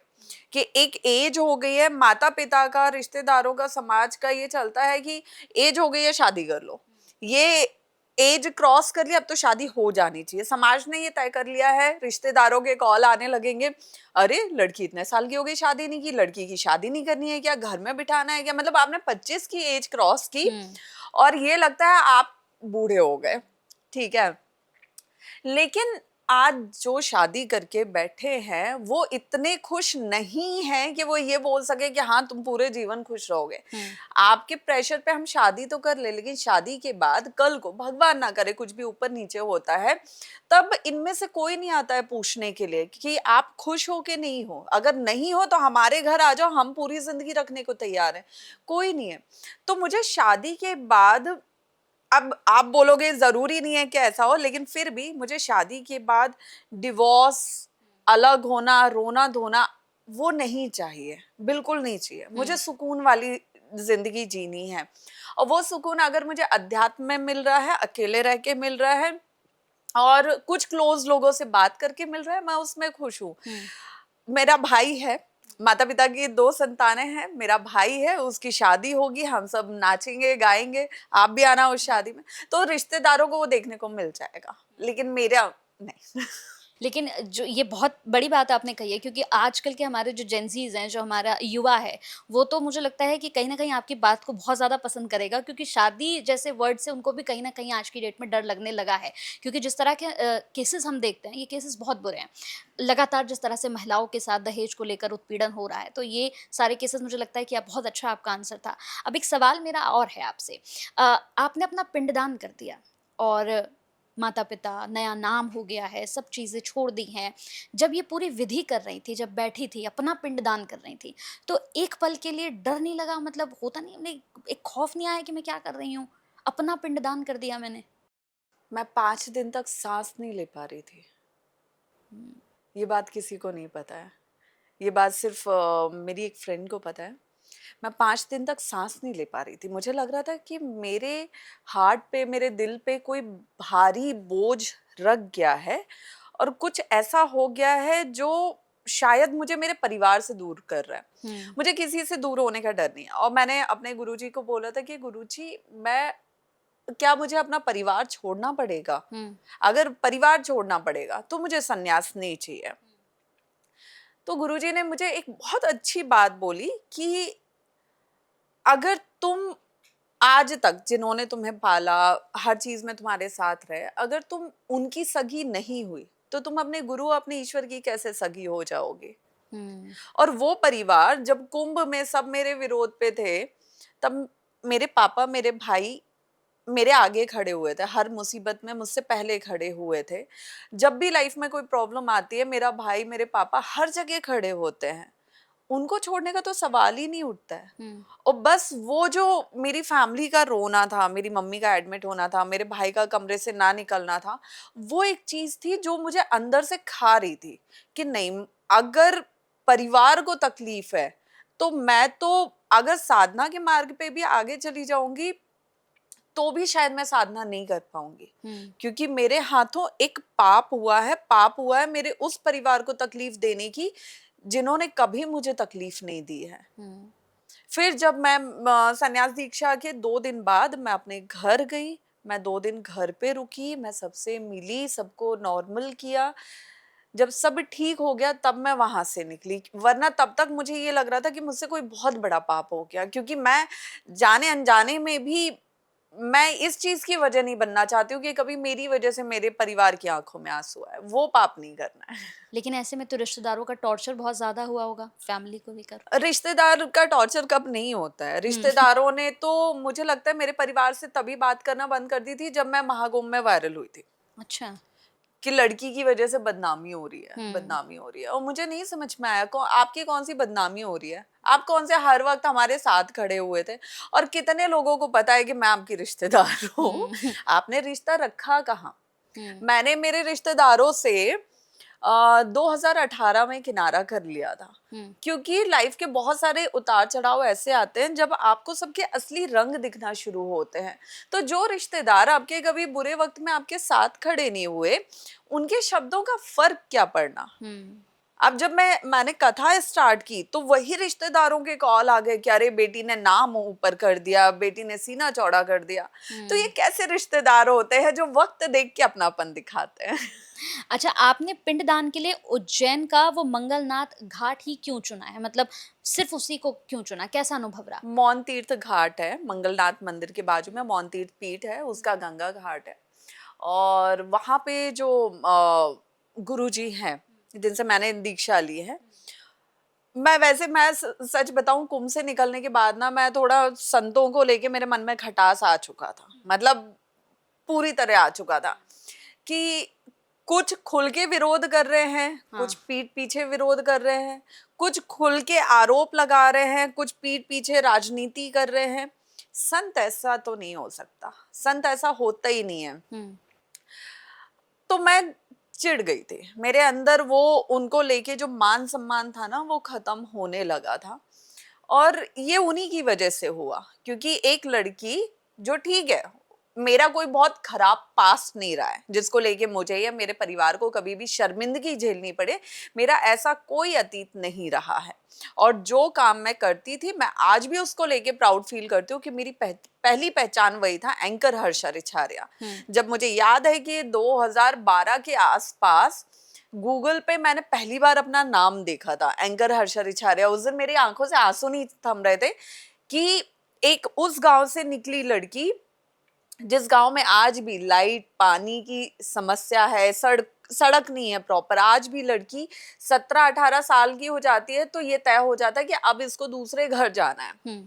कि एक एज हो गई है, माता पिता का, रिश्तेदारों का, समाज का ये चलता है कि एज हो गई है, शादी कर लो। ये एज क्रॉस कर लिया, अब तो शादी हो जानी चाहिए। समाज ने ये तय कर लिया है, रिश्तेदारों के कॉल आने लगेंगे, अरे लड़की इतने साल की हो गई, शादी नहीं की, लड़की की शादी नहीं करनी है क्या, घर में बिठाना है क्या। मतलब आपने 25 की एज क्रॉस की और ये लगता है आप बूढ़े हो गए, ठीक है। लेकिन आज जो शादी करके बैठे हैं वो इतने खुश नहीं हैं कि वो ये बोल सके कि हाँ तुम पूरे जीवन खुश रहोगे। आपके प्रेशर पे हम शादी तो कर ले, लेकिन शादी के बाद कल को भगवान ना करे कुछ भी ऊपर नीचे होता है, तब इनमें से कोई नहीं आता है पूछने के लिए कि आप खुश हो कि नहीं हो। अगर नहीं हो तो हमारे घर आ जाओ, हम पूरी जिंदगी रखने को तैयार हैं। कोई नहीं है। तो मुझे शादी के बाद, अब आप बोलोगे जरूरी नहीं है कि ऐसा हो, लेकिन फिर भी मुझे शादी के बाद डिवोर्स, अलग होना, रोना धोना, वो नहीं चाहिए, बिल्कुल नहीं चाहिए। मुझे सुकून वाली जिंदगी जीनी है, और वो सुकून अगर मुझे अध्यात्म में मिल रहा है, अकेले रह के मिल रहा है, और कुछ क्लोज लोगों से बात करके मिल रहा है, मैं उसमें खुश हूँ। मेरा भाई है, माता पिता की 2 संतानें हैं, मेरा भाई है, उसकी शादी होगी, हम सब नाचेंगे गाएंगे, आप भी आना उस शादी में। तो रिश्तेदारों को वो देखने को मिल जाएगा, लेकिन मेरा नहीं। लेकिन जो ये बहुत बड़ी बात आपने कही है, क्योंकि आजकल के हमारे जो जेनज़ीज़ हैं, जो हमारा युवा है, वो तो मुझे लगता है कि कहीं न कहीं आपकी बात को बहुत ज़्यादा पसंद करेगा, क्योंकि शादी जैसे वर्ड से उनको भी कहीं न कहीं आज की डेट में डर लगने लगा है। क्योंकि जिस तरह के केसेस हम देखते हैं, ये केसेस बहुत बुरे हैं। लगातार जिस तरह से महिलाओं के साथ दहेज को लेकर उत्पीड़न हो रहा है, तो ये सारे केसेस मुझे लगता है कि आप बहुत अच्छा आपका आंसर था। अब एक सवाल मेरा और है आपसे। आपने अपना पिंडदान कर दिया और माता-पिता, नया नाम हो गया है, सब चीज़ें छोड़ दी हैं। जब ये पूरी विधि कर रही थी, जब बैठी थी, अपना पिंडदान कर रही थी, तो एक पल के लिए डर नहीं लगा? मतलब होता नहीं, नहीं एक खौफ नहीं आया कि मैं क्या कर रही हूँ? अपना पिंडदान कर दिया मैंने। मैं 5 दिन तक सांस नहीं ले पा रही थी। ये बात किसी को नहीं पता है, ये बात सिर्फ मेरी एक फ्रेंड को पता है। मैं 5 दिन तक सांस नहीं ले पा रही थी। मुझे लग रहा था कि मेरे हार्ट पे, मेरे दिल पे कोई भारी बोझ रख गया है, और कुछ ऐसा हो गया है जो शायद मुझे मेरे परिवार से दूर कर रहा है। मुझे किसी से दूर होने का डर नहीं है। और मैंने अपने गुरुजी को बोला था कि गुरुजी, क्या मुझे अपना परिवार छोड़ना पड़ेगा? अगर परिवार छोड़ना पड़ेगा तो मुझे संन्यास नहीं चाहिए। तो गुरुजी ने मुझे एक बहुत अच्छी बात बोली कि अगर तुम आज तक जिन्होंने तुम्हें पाला, हर चीज में तुम्हारे साथ रहे, अगर तुम उनकी सगी नहीं हुई तो तुम अपने गुरु, अपने ईश्वर की कैसे सगी हो जाओगे? और वो परिवार जब कुंभ में सब मेरे विरोध पे थे, तब मेरे पापा, मेरे भाई मेरे आगे खड़े हुए थे, हर मुसीबत में मुझसे पहले खड़े हुए थे। जब भी लाइफ में कोई प्रॉब्लम आती है, मेरा भाई, मेरे पापा हर जगह खड़े होते हैं। उनको छोड़ने का तो सवाल ही नहीं उठता है। और बस वो जो मेरी फैमिली का रोना था, मेरी मम्मी का एडमिट होना था, मेरे भाई का कमरे से ना निकलना था, वो एक चीज थी जो मुझे अंदर से खा रही थी कि नहीं, अगर परिवार को तकलीफ है तो मैं तो अगर साधना के मार्ग पे भी आगे चली जाऊंगी तो भी शायद मैं साधना नहीं कर पाऊंगी, क्योंकि मेरे हाथों एक पाप हुआ है मेरे उस परिवार को तकलीफ देने की जिन्होंने कभी मुझे तकलीफ नहीं दी है। फिर जब मैं संन्यास दीक्षा के 2 दिन बाद मैं अपने घर गई, मैं 2 दिन घर पे रुकी, मैं सबसे मिली, सबको नॉर्मल किया। जब सब ठीक हो गया तब मैं वहां से निकली, वरना तब तक मुझे ये लग रहा था कि मुझसे कोई बहुत बड़ा पाप हो गया, क्योंकि मैं जाने अनजाने में भी मैं इस चीज की वजह नहीं बनना चाहती हूँ कि कभी मेरी वजह से मेरे परिवार की आंखों में आंसू आए। वो पाप नहीं करना है। लेकिन ऐसे में तो रिश्तेदारों का टॉर्चर बहुत ज्यादा हुआ होगा फैमिली को लेकर। रिश्तेदार का टॉर्चर कब नहीं होता है? रिश्तेदारों ने तो मुझे लगता है मेरे परिवार से तभी बात करना बंद कर दी थी जब मैं महाकुंभ में वायरल हुई थी। अच्छा। कि लड़की की वजह से बदनामी हो रही है, बदनामी हो रही है। और मुझे नहीं समझ में आया आपकी कौन सी बदनामी हो रही है? आप कौन से हर वक्त हमारे साथ खड़े हुए थे, और कितने लोगों को पता है कि मैं आपकी रिश्तेदार हूँ? आपने रिश्ता रखा कहाँ? मैंने मेरे रिश्तेदारों से 2018 में किनारा कर लिया था, क्योंकि लाइफ के बहुत सारे उतार चढ़ाव ऐसे आते हैं जब आपको सबके असली रंग दिखना शुरू होते हैं। तो जो रिश्तेदार आपके कभी बुरे वक्त में आपके साथ खड़े नहीं हुए, उनके शब्दों का फर्क क्या पड़ना? अब जब मैंने कथा स्टार्ट की तो वही रिश्तेदारों के कॉल आ गए कि अरे बेटी ने नाम ऊपर कर दिया, बेटी ने सीना चौड़ा कर दिया। तो ये कैसे रिश्तेदार होते हैं जो वक्त देख के अपनापन दिखाते हैं? अच्छा, आपने पिंडदान के लिए उज्जैन का वो मंगलनाथ घाट ही क्यों चुना है? मतलब सिर्फ उसी को क्यों चुना? कैसा अनुभव रहा? मौन तीर्थ घाट है, मंगलनाथ मंदिर के बाजू में मौन तीर्थ पीठ है, उसका गंगा घाट है। और वहाँ पे जो गुरुजी हैं जिनसे मैंने दीक्षा ली है, मैं सच बताऊं, कुंभ से निकलने के बाद ना मैं थोड़ा संतों को लेके मेरे मन में खटास आ चुका था, मतलब पूरी तरह आ चुका था कि कुछ खुल के विरोध कर रहे हैं, कुछ पीठ पीछे विरोध कर रहे हैं, कुछ खुल के आरोप लगा रहे हैं, कुछ पीठ पीछे राजनीति कर रहे हैं। संत ऐसा तो नहीं हो सकता, संत ऐसा होता ही नहीं है। तो मैं चिढ़ गई थी, मेरे अंदर वो उनको लेके जो मान सम्मान था ना वो खत्म होने लगा था। और ये उन्हीं की वजह से हुआ, क्योंकि एक लड़की जो, ठीक है मेरा कोई बहुत खराब पास्ट नहीं रहा है जिसको लेके मुझे या मेरे परिवार को कभी भी शर्मिंदगी झेलनी पड़े, मेरा ऐसा कोई अतीत नहीं रहा है। और जो काम मैं करती थी मैं आज भी उसको लेके प्राउड फील करती हूँ कि मेरी पहली पहचान वही था, एंकर हर्षा रिछारिया। जब मुझे याद है कि 2012 के आसपास गूगल पे मैंने पहली बार अपना नाम देखा था, एंकर हर्षा रिछारिया। उस दिन मेरी आंखों से आंसू नहीं थम रहे थे कि एक उस गांव से निकली लड़की, जिस गांव में आज भी लाइट पानी की समस्या है, सड़क नहीं है प्रॉपर, आज भी लड़की 17-18 साल की हो जाती है तो ये तय हो जाता है कि अब इसको दूसरे घर जाना है।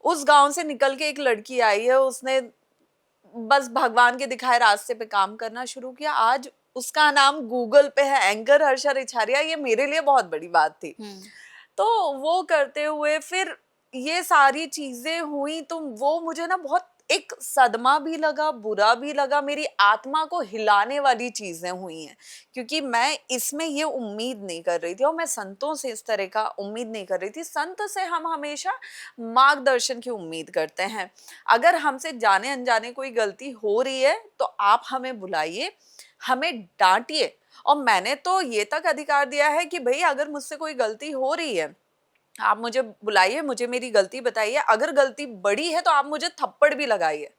उस गांव से निकल के एक लड़की आई है, उसने बस भगवान के दिखाए रास्ते पे काम करना शुरू किया। आज उसका नाम गूगल पे है, एंकर हर्षा रिछारिया। ये मेरे लिए बहुत बड़ी बात थी। तो वो करते हुए फिर ये सारी चीजें हुई तो वो मुझे ना बहुत एक सदमा भी लगा, बुरा भी लगा, मेरी आत्मा को हिलाने वाली चीजें हुई हैं, क्योंकि मैं इसमें ये उम्मीद नहीं कर रही थी और मैं संतों से इस तरह का उम्मीद नहीं कर रही थी। संत से हम हमेशा मार्गदर्शन की उम्मीद करते हैं। अगर हमसे जाने अनजाने कोई गलती हो रही है तो आप हमें बुलाइए, हमें डांटिए, और मैंने तो ये तक अधिकार दिया है कि भाई अगर मुझसे कोई गलती हो रही है, आप मुझे बुलाइए, मुझे मेरी गलती बताइए, अगर गलती बड़ी है तो आप मुझे थप्पड़ भी लगाइए।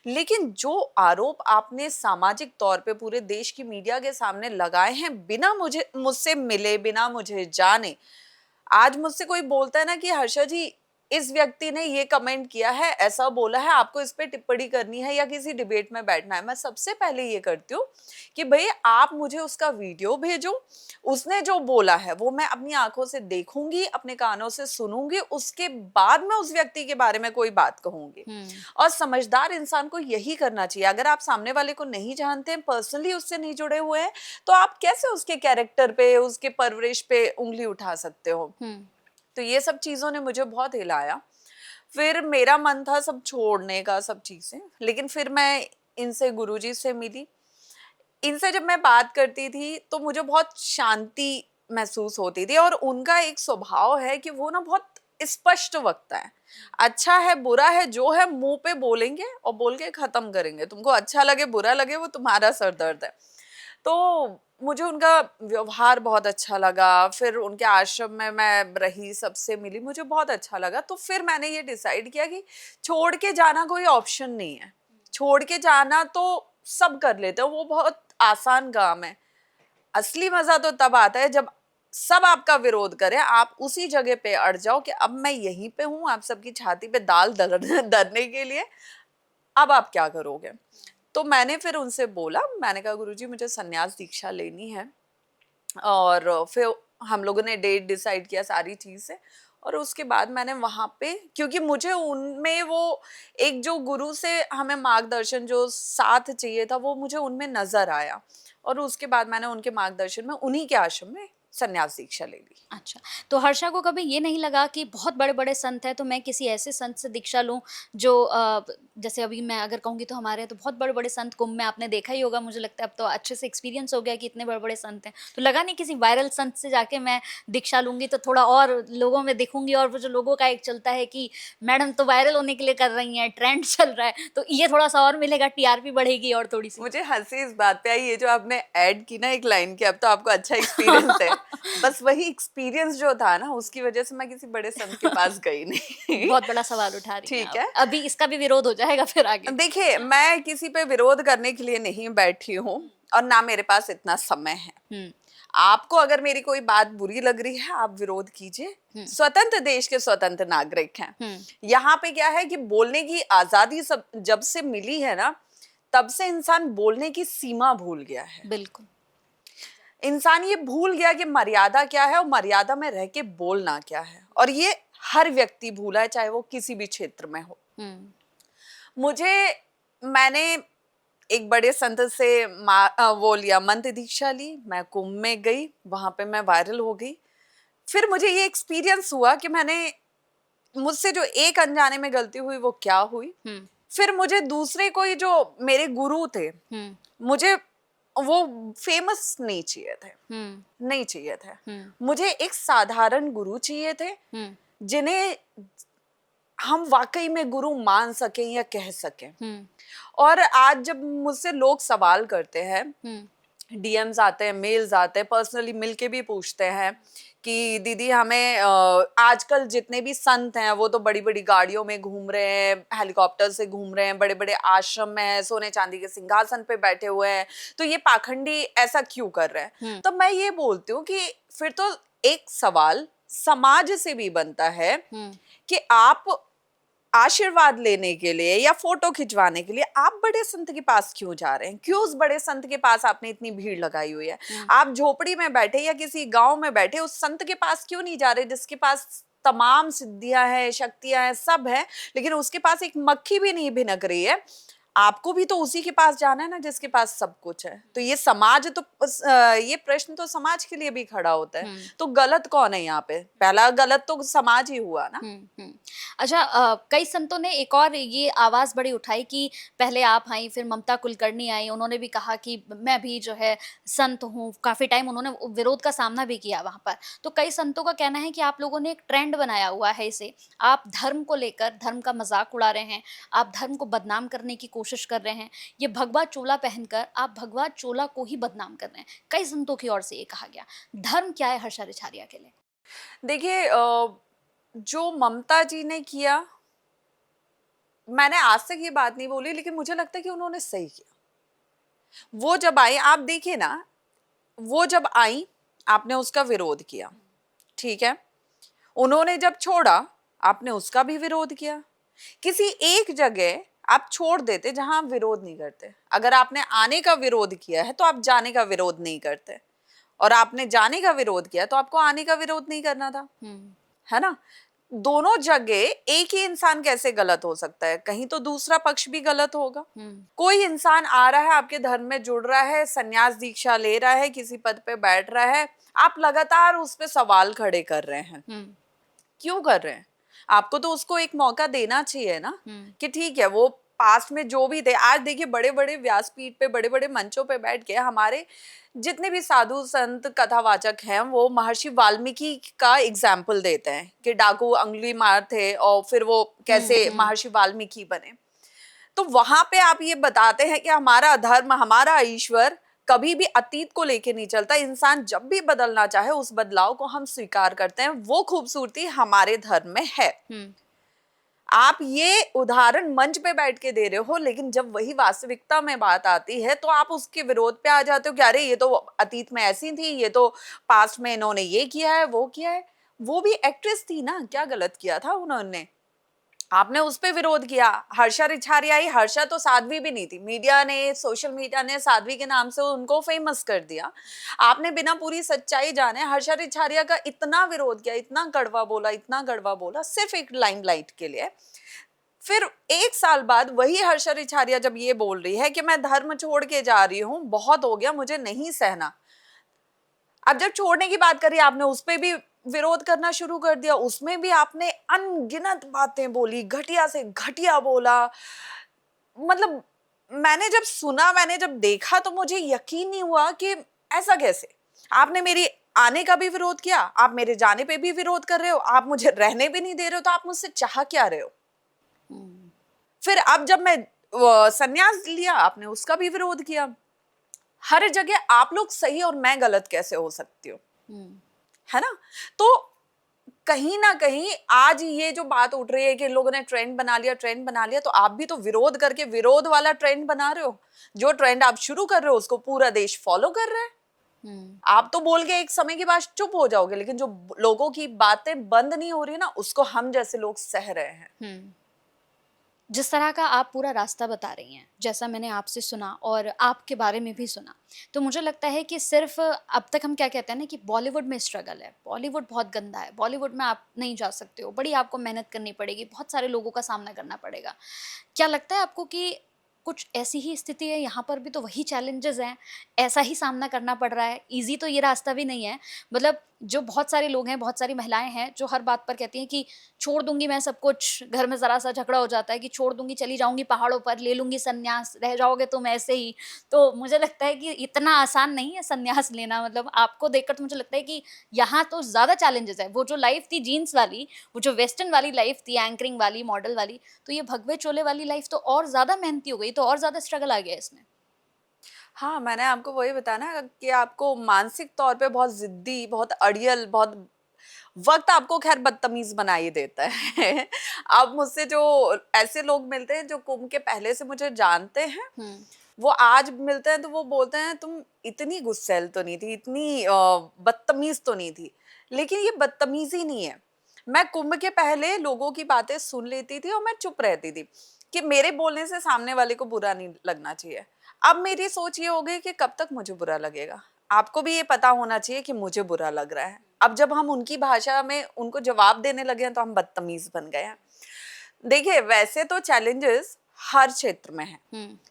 लेकिन जो आरोप आपने सामाजिक तौर पे पूरे देश की मीडिया के सामने लगाए हैं, बिना मुझसे मिले, बिना मुझे जाने, आज मुझसे कोई बोलता है ना कि हर्षा जी इस व्यक्ति ने ये कमेंट किया है, ऐसा बोला है, आपको इस पे टिप्पणी करनी है या किसी डिबेट में बैठना है, मैं सबसे पहले ये करती हूँ कि भाई आप मुझे उसका वीडियो भेजो, उसने जो बोला है वो मैं अपनी आंखों से देखूंगी, अपने कानों से सुनूंगी, उसके बाद मैं उस व्यक्ति के बारे में कोई बात कहूंगी। और समझदार इंसान को यही करना चाहिए। अगर आप सामने वाले को नहीं जानते हैं, पर्सनली उससे नहीं जुड़े हुए हैं, तो आप कैसे उसके कैरेक्टर पे, उसके परवरिश पे उंगली उठा सकते हो। तो ये सब चीजों ने मुझे बहुत हिलाया। फिर मेरा मन था सब छोड़ने का, सब चीजें, लेकिन फिर मैं इनसे, गुरुजी से मिली। इनसे जब मैं बात करती थी तो मुझे बहुत शांति महसूस होती थी। और उनका एक स्वभाव है कि वो ना बहुत स्पष्ट वक्ता है। अच्छा है बुरा है जो है मुंह पे बोलेंगे और बोल के खत्म करेंगे। तुमको अच्छा लगे बुरा लगे वो तुम्हारा सरदर्द है। तो मुझे उनका व्यवहार बहुत अच्छा लगा। फिर उनके आश्रम में मैं रही, सबसे मिली, मुझे बहुत अच्छा लगा। तो फिर मैंने ये डिसाइड किया कि छोड़ के जाना कोई ऑप्शन नहीं है। छोड़ के जाना तो सब कर लेते हैं, वो बहुत आसान काम है। असली मजा तो तब आता है जब सब आपका विरोध करें, आप उसी जगह पे अड़ जाओ कि अब मैं यहीं पे हूं, आप सबकी छाती पे दाल दरने के लिए, अब आप क्या करोगे। तो मैंने फिर उनसे बोला, मैंने कहा गुरुजी मुझे संन्यास दीक्षा लेनी है। और फिर हम लोगों ने डेट डिसाइड किया, सारी चीजें। और उसके बाद मैंने वहां पे, क्योंकि मुझे उनमें वो एक जो गुरु से हमें मार्गदर्शन जो साथ चाहिए था वो मुझे उनमें नजर आया। और उसके बाद मैंने उनके मार्गदर्शन में उन्हीं के आश्रम में संन्यास दीक्षा ले ली। अच्छा, तो हर्षा को कभी ये नहीं लगा कि बहुत बड़े-बड़े संत हैं, तो मैं किसी ऐसे संत से दीक्षा लूँ जो जैसे अभी मैं अगर कहूँगी तो हमारे यहाँ तो बहुत बड़े-बड़े संत कुंभ में आपने देखा ही होगा, मुझे लगता है अब तो अच्छे से एक्सपीरियंस हो गया कि इतने बड़े-बड़े संत हैं। तो लगा नहीं किसी वायरल संत से जाके मैं दीक्षा लूँगी तो थोड़ा और लोगों में दिखूँगी, और वो जो लोगों का एक चलता है कि मैडम तो वायरल होने के लिए कर रही हैं, ट्रेंड चल रहा है, तो ये थोड़ा-सा और मिलेगा, टीआरपी बढ़ेगी और थोड़ी-सी। मुझे हंसी इस बात पे आई, ये जो आपने ऐड की ना एक लाइन की, अब तो आपको अच्छा एक्सपीरियंस है। बस वही एक्सपीरियंस जो था ना उसकी वजह से मैं किसी बड़े संत के पास गई नहीं। बहुत बड़ा सवाल उठा रही हैं ठीक आप। है। अभी इसका भी विरोध हो जाएगा फिर आगे। देखिए मैं किसी पे विरोध करने के लिए नहीं बैठी हूँ और ना मेरे पास इतना समय है। आपको अगर मेरी कोई बात बुरी लग रही है आप विरोध कीजिए। स्वतंत्र देश के स्वतंत्र नागरिक हैं। यहाँ पे क्या है कि बोलने की आजादी सब जब से मिली है ना, तब से इंसान बोलने की सीमा भूल गया है। बिल्कुल। इंसान ये भूल गया कि मर्यादा क्या है और मर्यादा में रह के बोलना क्या है। और ये हर व्यक्ति भूला है, चाहे वो किसी भी क्षेत्र में हो। मैंने एक बड़े संत से वो लिया, मंत्र दीक्षा ली। मैं कुंभ में गई, वहां पे मैं वायरल हो गई। फिर मुझे ये एक्सपीरियंस हुआ कि मुझसे जो एक अनजाने में गलती हुई वो क्या हुई। फिर मुझे दूसरे कोई जो मेरे गुरु थे, मुझे वो फेमस नहीं चाहिए थे, नहीं चाहिए थे। मुझे एक साधारण गुरु चाहिए थे जिन्हें हम वाकई में गुरु मान सकें या कह सकें। और आज जब मुझसे लोग सवाल करते हैं, डीएम्स आते हैं, मेल्स आते हैं, पर्सनली मिलके भी पूछते हैं कि दीदी हमें आजकल जितने भी संत हैं वो तो बड़ी बड़ी गाड़ियों में घूम रहे हैं, हेलीकॉप्टर से घूम रहे हैं, बड़े बड़े आश्रम में हैं, सोने चांदी के सिंहासन पे बैठे हुए हैं, तो ये पाखंडी ऐसा क्यों कर रहे हैं। तो मैं ये बोलती हूँ कि फिर तो एक सवाल समाज से भी बनता है कि आप आशीर्वाद लेने के लिए या फोटो खिंचवाने के लिए आप बड़े संत के पास क्यों जा रहे हैं। क्यों उस बड़े संत के पास आपने इतनी भीड़ लगाई हुई है। आप झोपड़ी में बैठे या किसी गांव में बैठे उस संत के पास क्यों नहीं जा रहे जिसके पास तमाम सिद्धियां हैं, शक्तियां हैं, सब है, लेकिन उसके पास एक मक्खी भी नहीं भिनक रही है। आपको भी तो उसी के पास जाना है ना जिसके पास सब कुछ है। तो ये समाज तो ये प्रश्न तो समाज के लिए भी खड़ा होता है। तो गलत कौन है यहाँ पे? पहला गलत तो समाज ही हुआ ना। अच्छा, कई संतों ने एक और ये आवाज बड़ी उठाई कि पहले आप आई, फिर ममता कुलकर्णी आई, उन्होंने भी कहा कि मैं भी जो है संत हूँ। काफी टाइम उन्होंने विरोध का सामना भी किया वहां पर। तो कई संतों का कहना है कि आप लोगों ने एक ट्रेंड बनाया हुआ है इसे, आप धर्म को लेकर धर्म का मजाक उड़ा रहे हैं, आप धर्म को बदनाम करने की कोशिश कोशिश कर रहे हैं, ये भगवा चोला पहनकर आप भगवा चोला को ही बदनाम कर रहे हैं। कई संतों की ओर से ये कहा गया। धर्म क्या है हर्षा रिछारिया के लिए? देखिए, जो ममता जी ने किया, मैंने आज तक ये बात नहीं बोली, लेकिन मुझे लगता है कि उन्होंने सही किया। वो जब आई, आप देखिए ना, वो जब आई आपने उसका विरोध किया, ठीक है। उन्होंने जब छोड़ा आपने उसका भी विरोध किया। किसी एक जगह आप छोड़ देते जहां आप विरोध नहीं करते। अगर आपने आने का विरोध किया है तो आप जाने का विरोध नहीं करते, और आपने जाने का विरोध किया तो आपको आने का विरोध नहीं करना था, है ना। दोनों जगह एक ही इंसान कैसे गलत हो सकता है? कहीं तो दूसरा पक्ष भी गलत होगा। कोई इंसान आ रहा है, आपके धर्म में जुड़ रहा है, संन्यास दीक्षा ले रहा है, किसी पद पे बैठ रहा है, आप लगातार उस पे सवाल खड़े कर रहे हैं। क्यों कर रहे हैं? आपको तो उसको एक मौका देना चाहिए ना, कि ठीक है, वो पास्ट में जो भी थे, आज देखिए बड़े बड़े व्यासपीठ पे, बड़े बड़े मंचों पे बैठ के हमारे जितने भी साधु संत कथावाचक हैं, वो महर्षि वाल्मीकि का एग्जाम्पल देते हैं कि डाकू अंगुली मार थे और फिर वो कैसे महर्षि वाल्मीकि बने। तो वहां पे आप ये बताते हैं कि हमारा धर्म, हमारा ईश्वर कभी भी अतीत को लेके नहीं चलता। इंसान जब भी बदलना चाहे उस बदलाव को हम स्वीकार करते हैं। वो खूबसूरती हमारे धर्म में है। आप ये उदाहरण मंच पे बैठ के दे रहे हो, लेकिन जब वही वास्तविकता में बात आती है तो आप उसके विरोध पे आ जाते हो कि अरे ये तो अतीत में ऐसी थी, ये तो पास्ट में इन्होंने ये किया है, वो किया है। वो भी एक्ट्रेस थी ना, क्या गलत किया था उन्होंने? आपने उस पे विरोध किया। हर्षा रिछारिया आई, हर्षा तो साध्वी भी नहीं थी। मीडिया ने, सोशल मीडिया ने साध्वी के नाम से उनको फेमस कर दिया। आपने बिना पूरी सच्चाई जाने हर्षा रिछारिया का इतना विरोध किया, इतना कड़वा बोला, इतना कड़वा बोला, सिर्फ एक लाइमलाइट के लिए। फिर एक साल बाद वही हर्षा रिछारिया जब ये बोल रही है कि मैं धर्म छोड़ के जा रही हूँ, बहुत हो गया, मुझे नहीं सहना। अब जब छोड़ने की बात करी, आपने उस पे भी विरोध करना शुरू कर दिया। उसमें भी आपने अनगिनत बातें बोली, घटिया से घटिया बोला। मतलब मैंने जब सुना, मैंने जब देखा, तो मुझे यकीन नहीं हुआ कि ऐसा कैसे। आपने मेरी आने का भी विरोध किया, आप मेरे जाने पे भी विरोध कर रहे हो, आप मुझे रहने भी नहीं दे रहे हो, तो आप मुझसे चाह क्या रहे हो? फिर अब जब मैं संन्यास लिया, आपने उसका भी विरोध किया। हर जगह आप लोग सही और मैं गलत कैसे हो सकती हूँ, है ना। तो कहीं ना कहीं आज ये जो बात उठ रही है कि लोगों ने ट्रेंड बना लिया, ट्रेंड बना लिया, तो आप भी तो विरोध करके विरोध वाला ट्रेंड बना रहे हो। जो ट्रेंड आप शुरू कर रहे हो उसको पूरा देश फॉलो कर रहा है। आप तो बोल के एक समय के बाद चुप हो जाओगे, लेकिन जो लोगों की बातें बंद नहीं हो रही ना, उसको हम जैसे लोग सह रहे हैं। जिस तरह का आप पूरा रास्ता बता रही हैं, जैसा मैंने आपसे सुना और आपके बारे में भी सुना, तो मुझे लगता है कि सिर्फ अब तक हम क्या कहते हैं ना कि बॉलीवुड में स्ट्रगल है, बॉलीवुड बहुत गंदा है, बॉलीवुड में आप नहीं जा सकते हो, बड़ी आपको मेहनत करनी पड़ेगी, बहुत सारे लोगों का सामना करना पड़ेगा। क्या लगता है आपको कि कुछ ऐसी ही स्थिति है यहाँ पर भी? तो वही चैलेंजेस हैं, ऐसा ही सामना करना पड़ रहा है? ईजी तो ये रास्ता भी नहीं है। मतलब जो बहुत सारे लोग हैं, बहुत सारी महिलाएं हैं जो हर बात पर कहती हैं कि छोड़ दूंगी मैं सब कुछ, घर में ज़रा सा झगड़ा हो जाता है कि छोड़ दूंगी, चली जाऊंगी पहाड़ों पर, ले लूंगी संन्यास, रह जाओगे तुम ऐसे ही। तो मुझे लगता है कि इतना आसान नहीं है संन्यास लेना। मतलब आपको देखकर तो मुझे लगता है कि यहाँ तो ज़्यादा चैलेंजेस है। वो जो लाइफ थी जीन्स वाली, वो जो वेस्टर्न वाली लाइफ थी, एंकरिंग वाली, मॉडल वाली, तो ये भगवे चोले वाली लाइफ तो और ज़्यादा मेहनती हो गई, तो और ज़्यादा स्ट्रगल आ गया इसमें। हाँ, मैंने आपको वही बताया ना कि आपको मानसिक तौर पे बहुत जिद्दी, बहुत अड़ियल, बहुत वक्त आपको खैर बदतमीज बना ही देता है। अब मुझसे जो ऐसे लोग मिलते हैं जो कुंभ के पहले से मुझे जानते हैं, वो आज मिलते हैं तो वो बोलते हैं तुम इतनी गुस्सैल तो नहीं थी, इतनी बदतमीज तो नहीं थी। लेकिन ये बदतमीजी नहीं है। मैं कुंभ के पहले लोगों की बातें सुन लेती थी और मैं चुप रहती थी कि मेरे बोलने से सामने वाले को बुरा नहीं लगना चाहिए। अब मेरी सोच ये हो गई कि कब तक मुझे बुरा लगेगा। आपको भी ये पता होना चाहिए कि मुझे बुरा लग रहा है। अब जब हम उनकी भाषा में उनको जवाब देने लगे हैं तो हम बदतमीज बन गए हैं। देखिए, वैसे तो चैलेंजेस हर क्षेत्र में है,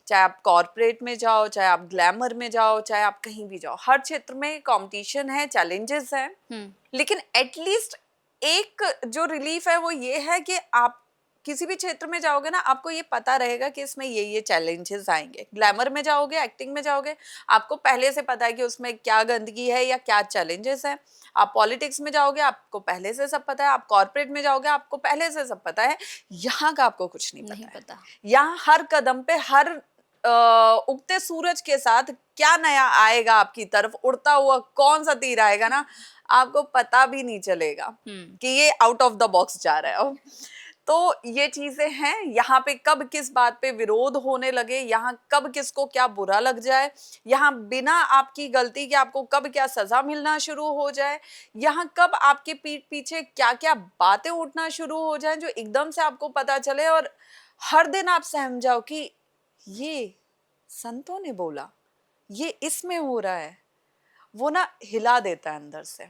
चाहे आप कॉर्पोरेट में जाओ, चाहे आप ग्लैमर में जाओ, चाहे आप कहीं भी जाओ, हर क्षेत्र में कंपटीशन है, चैलेंजेस हैं। लेकिन एटलीस्ट एक जो रिलीफ है वो ये है कि आप किसी भी क्षेत्र में जाओगे ना, आपको ये पता रहेगा कि इसमें ये चैलेंजेस आएंगे। ग्लैमर में जाओगे, एक्टिंग में जाओगे, आपको पहले से पता है कि उसमें क्या गंदगी है या क्या चैलेंजेस है। आप पॉलिटिक्स में जाओगे, आपको पहले से सब पता है। आप कॉर्पोरेट में जाओगे, आपको पहले से सब पता है। यहाँ का आपको कुछ नहीं पता। यहाँ हर कदम पे, हर उगते सूरज के साथ क्या नया आएगा आपकी तरफ, उड़ता हुआ कौन सा तीर आएगा ना, आपको पता भी नहीं चलेगा कि ये आउट ऑफ द बॉक्स जा रहा है। तो ये चीजें हैं। यहाँ पे कब किस बात पे विरोध होने लगे, यहाँ कब किसको क्या बुरा लग जाए, यहाँ बिना आपकी गलती के आपको कब क्या सजा मिलना शुरू हो जाए, यहाँ कब आपके पीठ पीछे क्या क्या बातें उठना शुरू हो जाए जो एकदम से आपको पता चले, और हर दिन आप सहम जाओ कि ये संतों ने बोला, ये इसमें हो रहा है, वो ना हिला देता है अंदर से।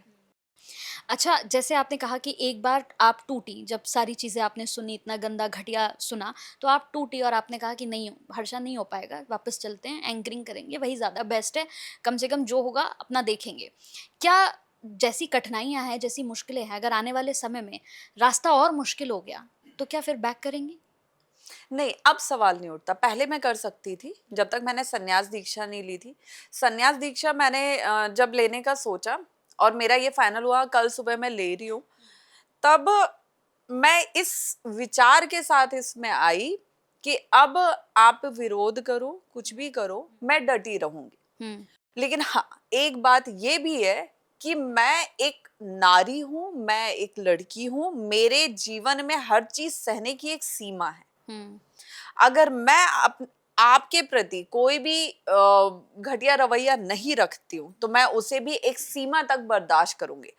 अच्छा, जैसे आपने कहा कि एक बार आप टूटी, जब सारी चीज़ें आपने सुनी, इतना गंदा घटिया सुना, तो आप टूटी और आपने कहा कि नहीं हर्षा, नहीं हो पाएगा, वापस चलते हैं, एंकरिंग करेंगे, वही ज़्यादा बेस्ट है, कम से कम जो होगा अपना देखेंगे। क्या जैसी कठिनाइयाँ हैं, जैसी मुश्किलें हैं, अगर आने वाले समय में रास्ता और मुश्किल हो गया तो क्या फिर बैक करेंगे? नहीं, अब सवाल नहीं उठता। पहले मैं कर सकती थी, जब तक मैंने संन्यास दीक्षा नहीं ली थी। संन्यास दीक्षा मैंने जब लेने का सोचा और मेरा ये फाइनल हुआ, कल सुबह मैं ले रही हूँ, तब मैं इस विचार के साथ इसमें आई कि अब आप विरोध करो, कुछ भी करो, मैं डटी रहूंगी। लेकिन हाँ, एक बात ये भी है कि मैं एक नारी हूँ, मैं एक लड़की हूँ, मेरे जीवन में हर चीज सहने की एक सीमा है। अगर मैं आपके प्रति कोई भी घटिया रवैया नहीं रखती हूँ तो मैं उसे भी एक सीमा तक बर्दाश्त करूंगी।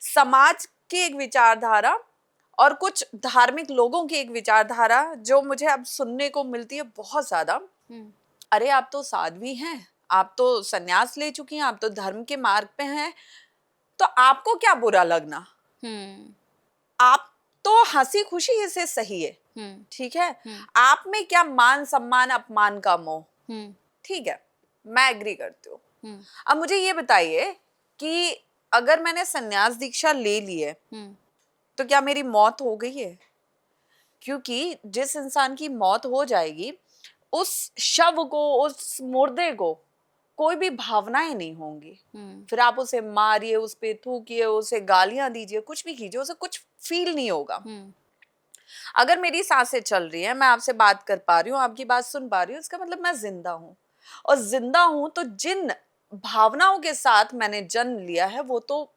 समाज की एक विचारधारा और कुछ धार्मिक लोगों की एक विचारधारा जो मुझे अब सुनने को मिलती है बहुत ज्यादा, अरे आप तो साध्वी हैं, आप तो संन्यास ले चुकी हैं, आप तो धर्म के मार्ग पे हैं, तो आपको क्या बुरा लगना, आप तो हंसी खुशी इसे सही है, ठीक है, आप में क्या मान सम्मान अपमान का मोह, ठीक है, मैं एग्री करती हूँ। अब मुझे ये बताइए कि अगर मैंने संन्यास दीक्षा ले ली है तो क्या मेरी मौत हो गई है? क्योंकि जिस इंसान की मौत हो जाएगी उस शव को, उस मुर्दे को कोई भी भावनाएं नहीं होंगी। फिर आप उसे मारिए, उस पे थूकिए, उसे गालियां दीजिए, कुछ भी कीजिए, उसे कुछ फील नहीं होगा। अगर मेरी सांसें चल रही है, मैं आपसे बात कर पा रही हूँ, आपकी बात सुन पा रही हूँ, इसका मतलब मैं जिंदा हूँ। और जिंदा हूँ तो जिन भावनाओं के साथ मैंने जन्म लिया है वो तो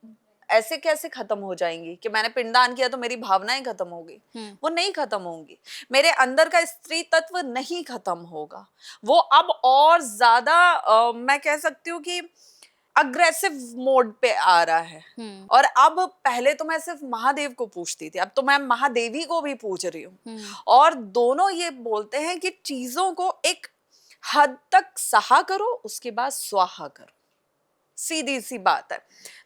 ऐसे कैसे खत्म हो जाएंगी कि मैंने पिंडदान किया तो मेरी भावनाएं खत्म हो गई? वो नहीं खत्म होंगी। मेरे अंदर का स्त्री तत्व नहीं खत्म होगा, वो अब और ज्यादा मैं कह सकती हूँ कि अग्रेसिव मोड पे आ रहा है। और अब पहले तो मैं सिर्फ महादेव को पूछती थी, अब तो मैं महादेवी को भी पूछ रही हूँ। और दोनों ये बोलते हैं कि चीजों को एक हद तक सहा करो, उसके बाद स्वाहा करो, सीधी सी बात है।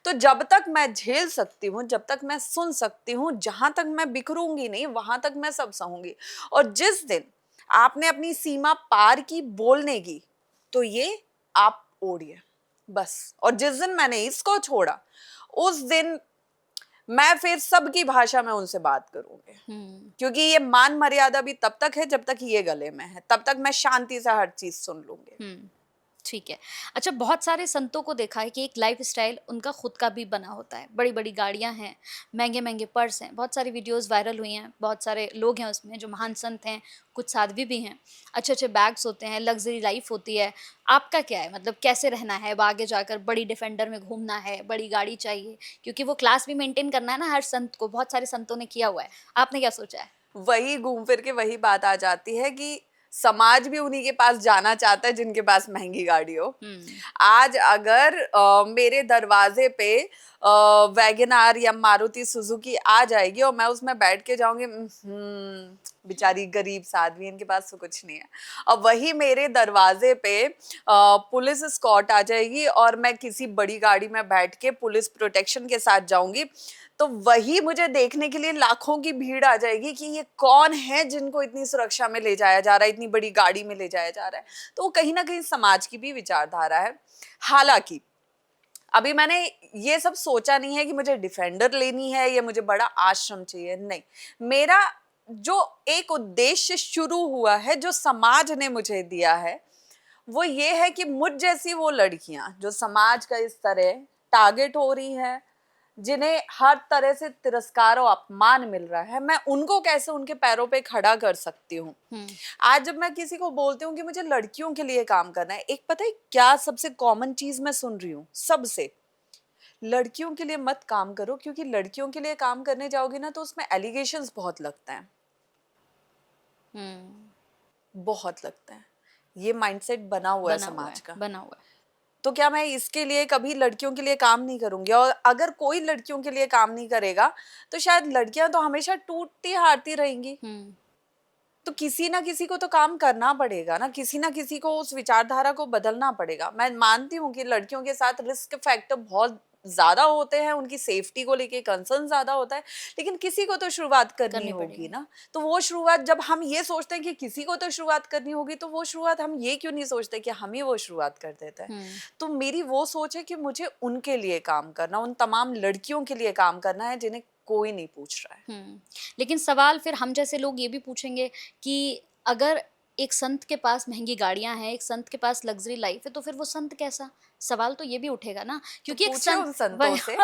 तो जब तक मैं झेल सकती हूँ, जब तक मैं सुन सकती हूँ, जहां तक मैं बिखरूंगी नहीं वहां तक मैं सब सहूंगी। और जिस दिन आपने अपनी सीमा पार की बोलने की, तो ये आप ओढ़िए बस। और जिस दिन मैंने इसको छोड़ा उस दिन मैं फिर सबकी भाषा में उनसे बात करूंगी। क्योंकि ये मान मर्यादा भी तब तक है जब तक ये गले में है, तब तक मैं शांति से हर चीज सुन लूंगी। ठीक है। अच्छा, बहुत सारे संतों को देखा है कि एक लाइफ स्टाइल उनका खुद का भी बना होता है, बड़ी बड़ी गाड़ियां हैं, महंगे महंगे पर्स हैं, बहुत सारी वीडियोस वायरल हुई हैं, बहुत सारे लोग हैं उसमें जो महान संत हैं, कुछ साध्वी भी हैं, अच्छे अच्छे बैग्स होते हैं, लग्जरी लाइफ होती है। आपका क्या है, मतलब कैसे रहना है, अब आगे जाकर बड़ी डिफेंडर में घूमना है, बड़ी गाड़ी चाहिए, क्योंकि वो क्लास भी मेंटेन करना है ना हर संत को, बहुत सारे संतों ने किया हुआ है। आपने क्या सोचा है? वही घूम फिर के वही बात आ जाती है कि समाज भी उन्हीं के पास जाना चाहता है जिनके पास महंगी गाड़ी हो। आज अगर मेरे दरवाजे पे वैगनआर या मारुति सुजुकी आ जाएगी और मैं उसमें बैठ के जाऊंगी, बेचारी गरीब साध्वी, इनके पास तो कुछ नहीं है। और वही मेरे दरवाजे पे पुलिस एस्कॉर्ट आ जाएगी और मैं किसी बड़ी गाड़ी में बैठ के पुलिस प्रोटेक्शन के साथ जाऊंगी, तो वही मुझे देखने के लिए लाखों की भीड़ आ जाएगी कि ये कौन है जिनको इतनी सुरक्षा में ले जाया जा रहा है, इतनी बड़ी गाड़ी में ले जाया जा रहा है। तो वो कहीं ना कहीं समाज की भी विचारधारा है। हालांकि अभी मैंने ये सब सोचा नहीं है कि मुझे डिफेंडर लेनी है या मुझे बड़ा आश्रम चाहिए, नहीं। मेरा जो एक उद्देश्य शुरू हुआ है, जो समाज ने मुझे दिया है, वो ये है कि मुझ जैसी वो लड़कियां जो समाज का इस तरह टारगेट हो रही हैं, जिन्हें हर तरह से तिरस्कार और अपमान मिल रहा है, मैं उनको कैसे उनके पैरों पे खड़ा कर सकती हूँ। आज जब मैं किसी को बोलती हूँ कि मुझे लड़कियों के लिए काम करना है, एक पता है क्या सबसे कॉमन चीज मैं सुन रही हूँ सबसे, लड़कियों के लिए मत काम करो, क्योंकि लड़कियों के लिए काम करने जाओगे ना तो उसमें एलिगेशंस बहुत लगते हैं, बहुत लगता है। ये माइंडसेट बना हुआ है समाज का, बना हुआ है। तो क्या मैं इसके लिए कभी लड़कियों के लिए काम नहीं करूंगी? और अगर कोई लड़कियों के लिए काम नहीं करेगा तो शायद लड़कियां तो हमेशा टूटती हारती रहेंगी। तो किसी ना किसी को तो काम करना पड़ेगा ना, किसी ना किसी को उस विचारधारा को बदलना पड़ेगा। मैं मानती हूँ कि लड़कियों के साथ रिस्क फैक्टर बहुत ज्यादा होते हैं, उनकी सेफ्टी को लेके कंसर्न ज्यादा होता है, लेकिन किसी को तो शुरुआत करनी होगी ना। तो वो शुरुआत जब हम ये सोचते हैं कि किसी को तो शुरुआत करनी होगी, तो वो शुरुआत हम ये क्यों नहीं सोचते कि हम ही वो शुरुआत कर देते हैं। तो मेरी वो सोच है कि मुझे उनके लिए काम करना, उन तमाम लड़कियों के लिए काम करना है जिन्हें कोई नहीं पूछ रहा है। लेकिन सवाल फिर हम जैसे लोग ये भी पूछेंगे कि अगर एक संत के पास महंगी गाड़ियां हैं, एक संत के पास लग्जरी लाइफ है, तो फिर वो संत कैसा? सवाल तो ये भी उठेगा ना, क्योंकि एक उन संतों वही- से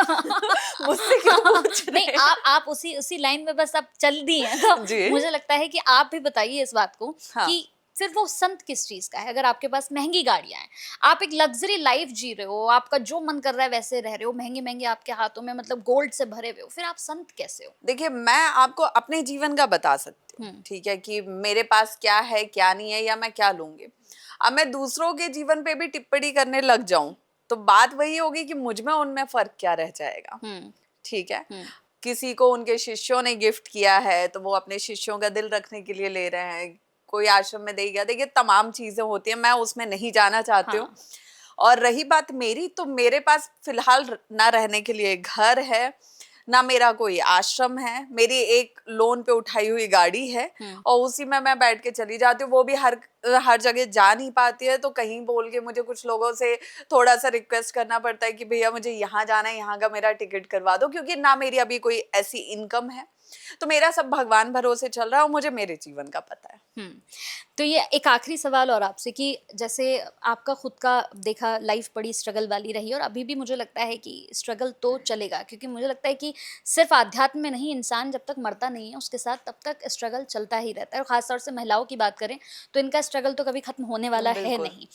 मुझसे क्यों पूछ रहे नहीं, हैं? आप उसी लाइन में बस आप चल दी हैं, तो जी। मुझे लगता है कि आप भी बताइए इस बात को हाँ। कि फिर वो संत किस चीज का है? अगर आपके पास महंगी गाड़ियां हैं, आप एक लग्जरी लाइफ जी रहे हो, आपका जो मन कर रहा है वैसे रह रहे हो, महंगे महंगे आपके हाथों में मतलब गोल्ड से भरे हुए हो, फिर आप संत कैसे हो? देखिए, मैं आपको अपने जीवन का बता सकती हूँ, ठीक है, कि मेरे पास क्या है क्या नहीं है या मैं क्या लूंगी। अब मैं दूसरों के जीवन पे भी टिप्पणी करने लग जाऊं तो बात वही होगी कि मुझ में उनमें फर्क क्या रह जाएगा। ठीक है, किसी को उनके शिष्यों ने गिफ्ट किया है तो वो अपने शिष्यों का दिल रखने के लिए ले रहे हैं, कोई आश्रम में दे गया, देखिए तमाम चीजें होती है, मैं उसमें नहीं जाना चाहती हूँ। और रही बात मेरी, तो मेरे पास फिलहाल ना रहने के लिए घर है, ना मेरा कोई आश्रम है, मेरी एक लोन पे उठाई हुई गाड़ी है और उसी में मैं बैठ के चली जाती हूँ। वो भी हर जगह जा नहीं पाती है, तो कहीं बोल के मुझे कुछ लोगों से थोड़ा सा रिक्वेस्ट करना पड़ता है कि भैया मुझे यहाँ जाना है, यहाँ का मेरा टिकट करवा दो, क्योंकि ना मेरी अभी कोई ऐसी इनकम है। तो मेरा सब भगवान भरोसे चल रहा है और मुझे मेरे जीवन का पता है। तो ये एक आखिरी सवाल और आपसे कि जैसे आपका खुद का देखा लाइफ बड़ी स्ट्रगल वाली रही और अभी भी मुझे लगता है कि स्ट्रगल तो चलेगा, क्योंकि मुझे लगता है कि सिर्फ आध्यात्म में नहीं, इंसान जब तक मरता नहीं है उसके साथ तब तक स्ट्रगल चलता ही रहता है। और खासतौर से महिलाओं की बात करें तो इनका स्ट्रगल तो कभी खत्म होने वाला है नहीं।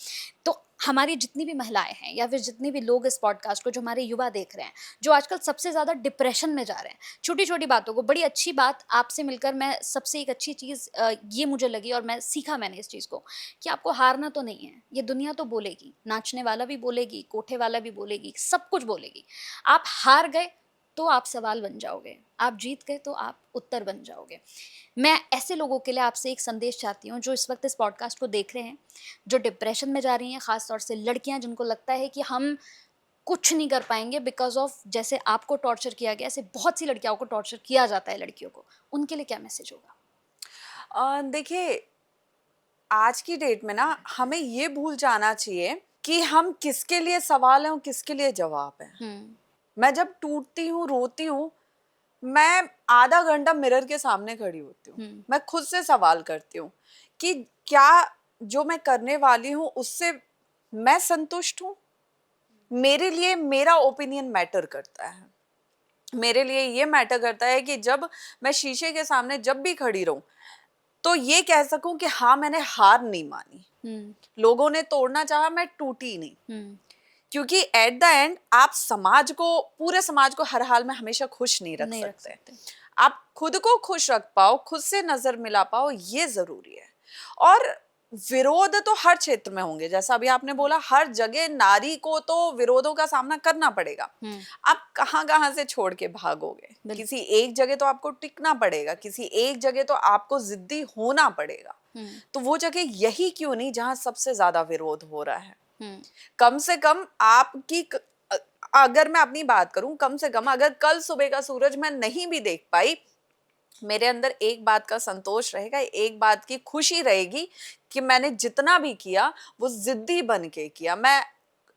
तो हमारी जितनी भी महिलाएं हैं या फिर जितने भी लोग इस पॉडकास्ट को, जो हमारे युवा देख रहे हैं, जो आजकल सबसे ज़्यादा डिप्रेशन में जा रहे हैं, छोटी छोटी बातों को, बड़ी अच्छी बात आपसे मिलकर मैं सबसे एक अच्छी चीज़ ये मुझे लगी और मैं सीखा मैंने इस चीज़ को कि आपको हारना तो नहीं है। ये दुनिया तो बोलेगी, नाचने वाला भी बोलेगी, कोठे वाला भी बोलेगी, सब कुछ बोलेगी। आप हार गए तो आप सवाल बन जाओगे, आप जीत गए तो आप उत्तर बन जाओगे। मैं ऐसे लोगों के लिए आपसे एक संदेश चाहती हूँ जो इस वक्त इस पॉडकास्ट को देख रहे हैं, जो डिप्रेशन में जा रही हैं, खासतौर से लड़कियां जिनको लगता है कि हम कुछ नहीं कर पाएंगे बिकॉज ऑफ जैसे आपको टॉर्चर किया गया, ऐसे बहुत सी लड़कियों को टॉर्चर किया जाता है लड़कियों को, उनके लिए क्या मैसेज होगा? देखिए, आज की डेट में ना हमें ये भूल जाना चाहिए कि हम किसके लिए सवाल हैं और किसके लिए जवाब हैं। मैं जब टूटती हूँ, रोती हूँ, मैं आधा घंटा मिरर के सामने खड़ी होती हूँ। मैं खुद से सवाल करती हूँ कि क्या जो मैं करने वाली हूँ उससे मैं संतुष्ट हूँ। मेरे लिए मेरा ओपिनियन मैटर करता है। मेरे लिए ये मैटर करता है कि जब मैं शीशे के सामने जब भी खड़ी रहूं तो ये कह सकूं कि हाँ, मैंने हार नहीं मानी। लोगों ने तोड़ना चाहा, मैं टूटी नहीं। क्योंकि एट द एंड आप समाज को, पूरे समाज को हर हाल में हमेशा खुश नहीं रख सकते। आप खुद को खुश रख पाओ, खुद से नजर मिला पाओ, ये जरूरी है। और विरोध तो हर क्षेत्र में होंगे, जैसा अभी आपने बोला, हर जगह नारी को तो विरोधों का सामना करना पड़ेगा। आप कहाँ से छोड़ के भागोगे? किसी एक जगह तो आपको टिकना पड़ेगा, किसी एक जगह तो आपको जिद्दी होना पड़ेगा। तो वो जगह यही क्यों नहीं जहां सबसे ज्यादा विरोध हो रहा है। कम से कम आपकी, अगर मैं अपनी बात करूं, कम से कम अगर कल सुबह का सूरज मैं नहीं भी देख पाई, मेरे अंदर एक बात का संतोष रहेगा, एक बात की खुशी रहेगी कि मैंने जितना भी किया वो जिद्दी बन के किया। मैं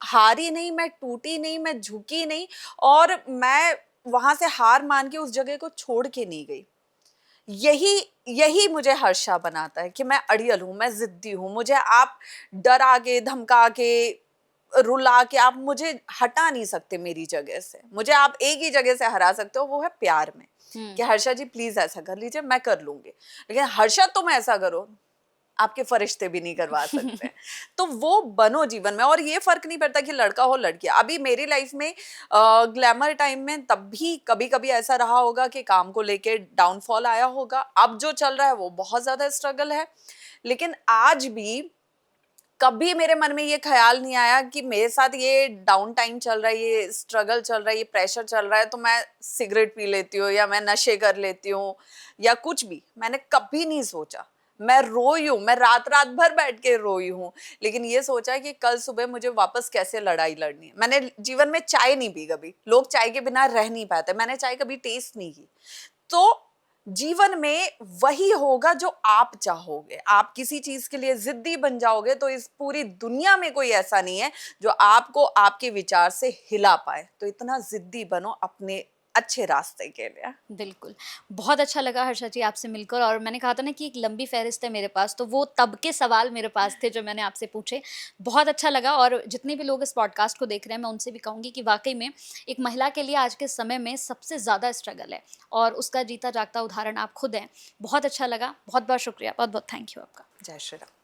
हारी नहीं, मैं टूटी नहीं, मैं झुकी नहीं, और मैं वहां से हार मान के उस जगह को छोड़ के नहीं गई। यही यही मुझे हर्षा बनाता है कि मैं अड़ियल हूँ, मैं जिद्दी हूँ। मुझे आप डरा के, धमका के, रुला के आप मुझे हटा नहीं सकते मेरी जगह से। मुझे आप एक ही जगह से हरा सकते हो, वो है प्यार में, कि हर्षा जी प्लीज ऐसा कर लीजिए, मैं कर लूंगी। लेकिन हर्षा तुम ऐसा करो, आपके फरिश्ते भी नहीं करवा सकते। तो वो बनो जीवन में। और ये फर्क नहीं पड़ता कि लड़का हो लड़की। अभी मेरी लाइफ में ग्लैमर टाइम में तब भी कभी कभी ऐसा रहा होगा कि काम को लेके डाउनफॉल आया होगा। अब जो चल रहा है वो बहुत ज्यादा स्ट्रगल है। लेकिन आज भी कभी मेरे मन में ये ख्याल नहीं आया कि मेरे साथ ये डाउन टाइम चल रहा है, ये स्ट्रगल चल रहा है, ये प्रेशर चल रहा है तो मैं सिगरेट पी लेती हूँ या मैं नशे कर लेती हूँ या कुछ भी। मैंने कभी नहीं सोचा। मैं रोई हूँ, मैं रात रात भर बैठ के रोई हूँ, लेकिन ये सोचा है कि कल सुबह मुझे वापस कैसे लड़ाई लड़नी है। मैंने जीवन में चाय नहीं पी कभी। लोग चाय के बिना रह नहीं पाते, मैंने चाय कभी टेस्ट नहीं की। तो जीवन में वही होगा जो आप चाहोगे। आप किसी चीज के लिए जिद्दी बन जाओगे तो इस पूरी दुनिया में कोई ऐसा नहीं है जो आपको आपके विचार से हिला पाए। तो इतना जिद्दी बनो अपने अच्छे रास्ते के लिए। बिल्कुल, बहुत अच्छा लगा हर्षा जी आपसे मिलकर। और मैंने कहा था ना कि एक लंबी फहरिस्त है मेरे पास, तो वो तब के सवाल मेरे पास थे जो मैंने आपसे पूछे। बहुत अच्छा लगा। और जितने भी लोग इस पॉडकास्ट को देख रहे हैं, मैं उनसे भी कहूँगी कि वाक़ई में एक महिला के लिए आज के समय में सबसे ज़्यादा स्ट्रगल है, और उसका जीता जागता उदाहरण आप खुद हैं। बहुत अच्छा लगा, बहुत-बहुत शुक्रिया, बहुत-बहुत थैंक यू आपका। जय श्री राम।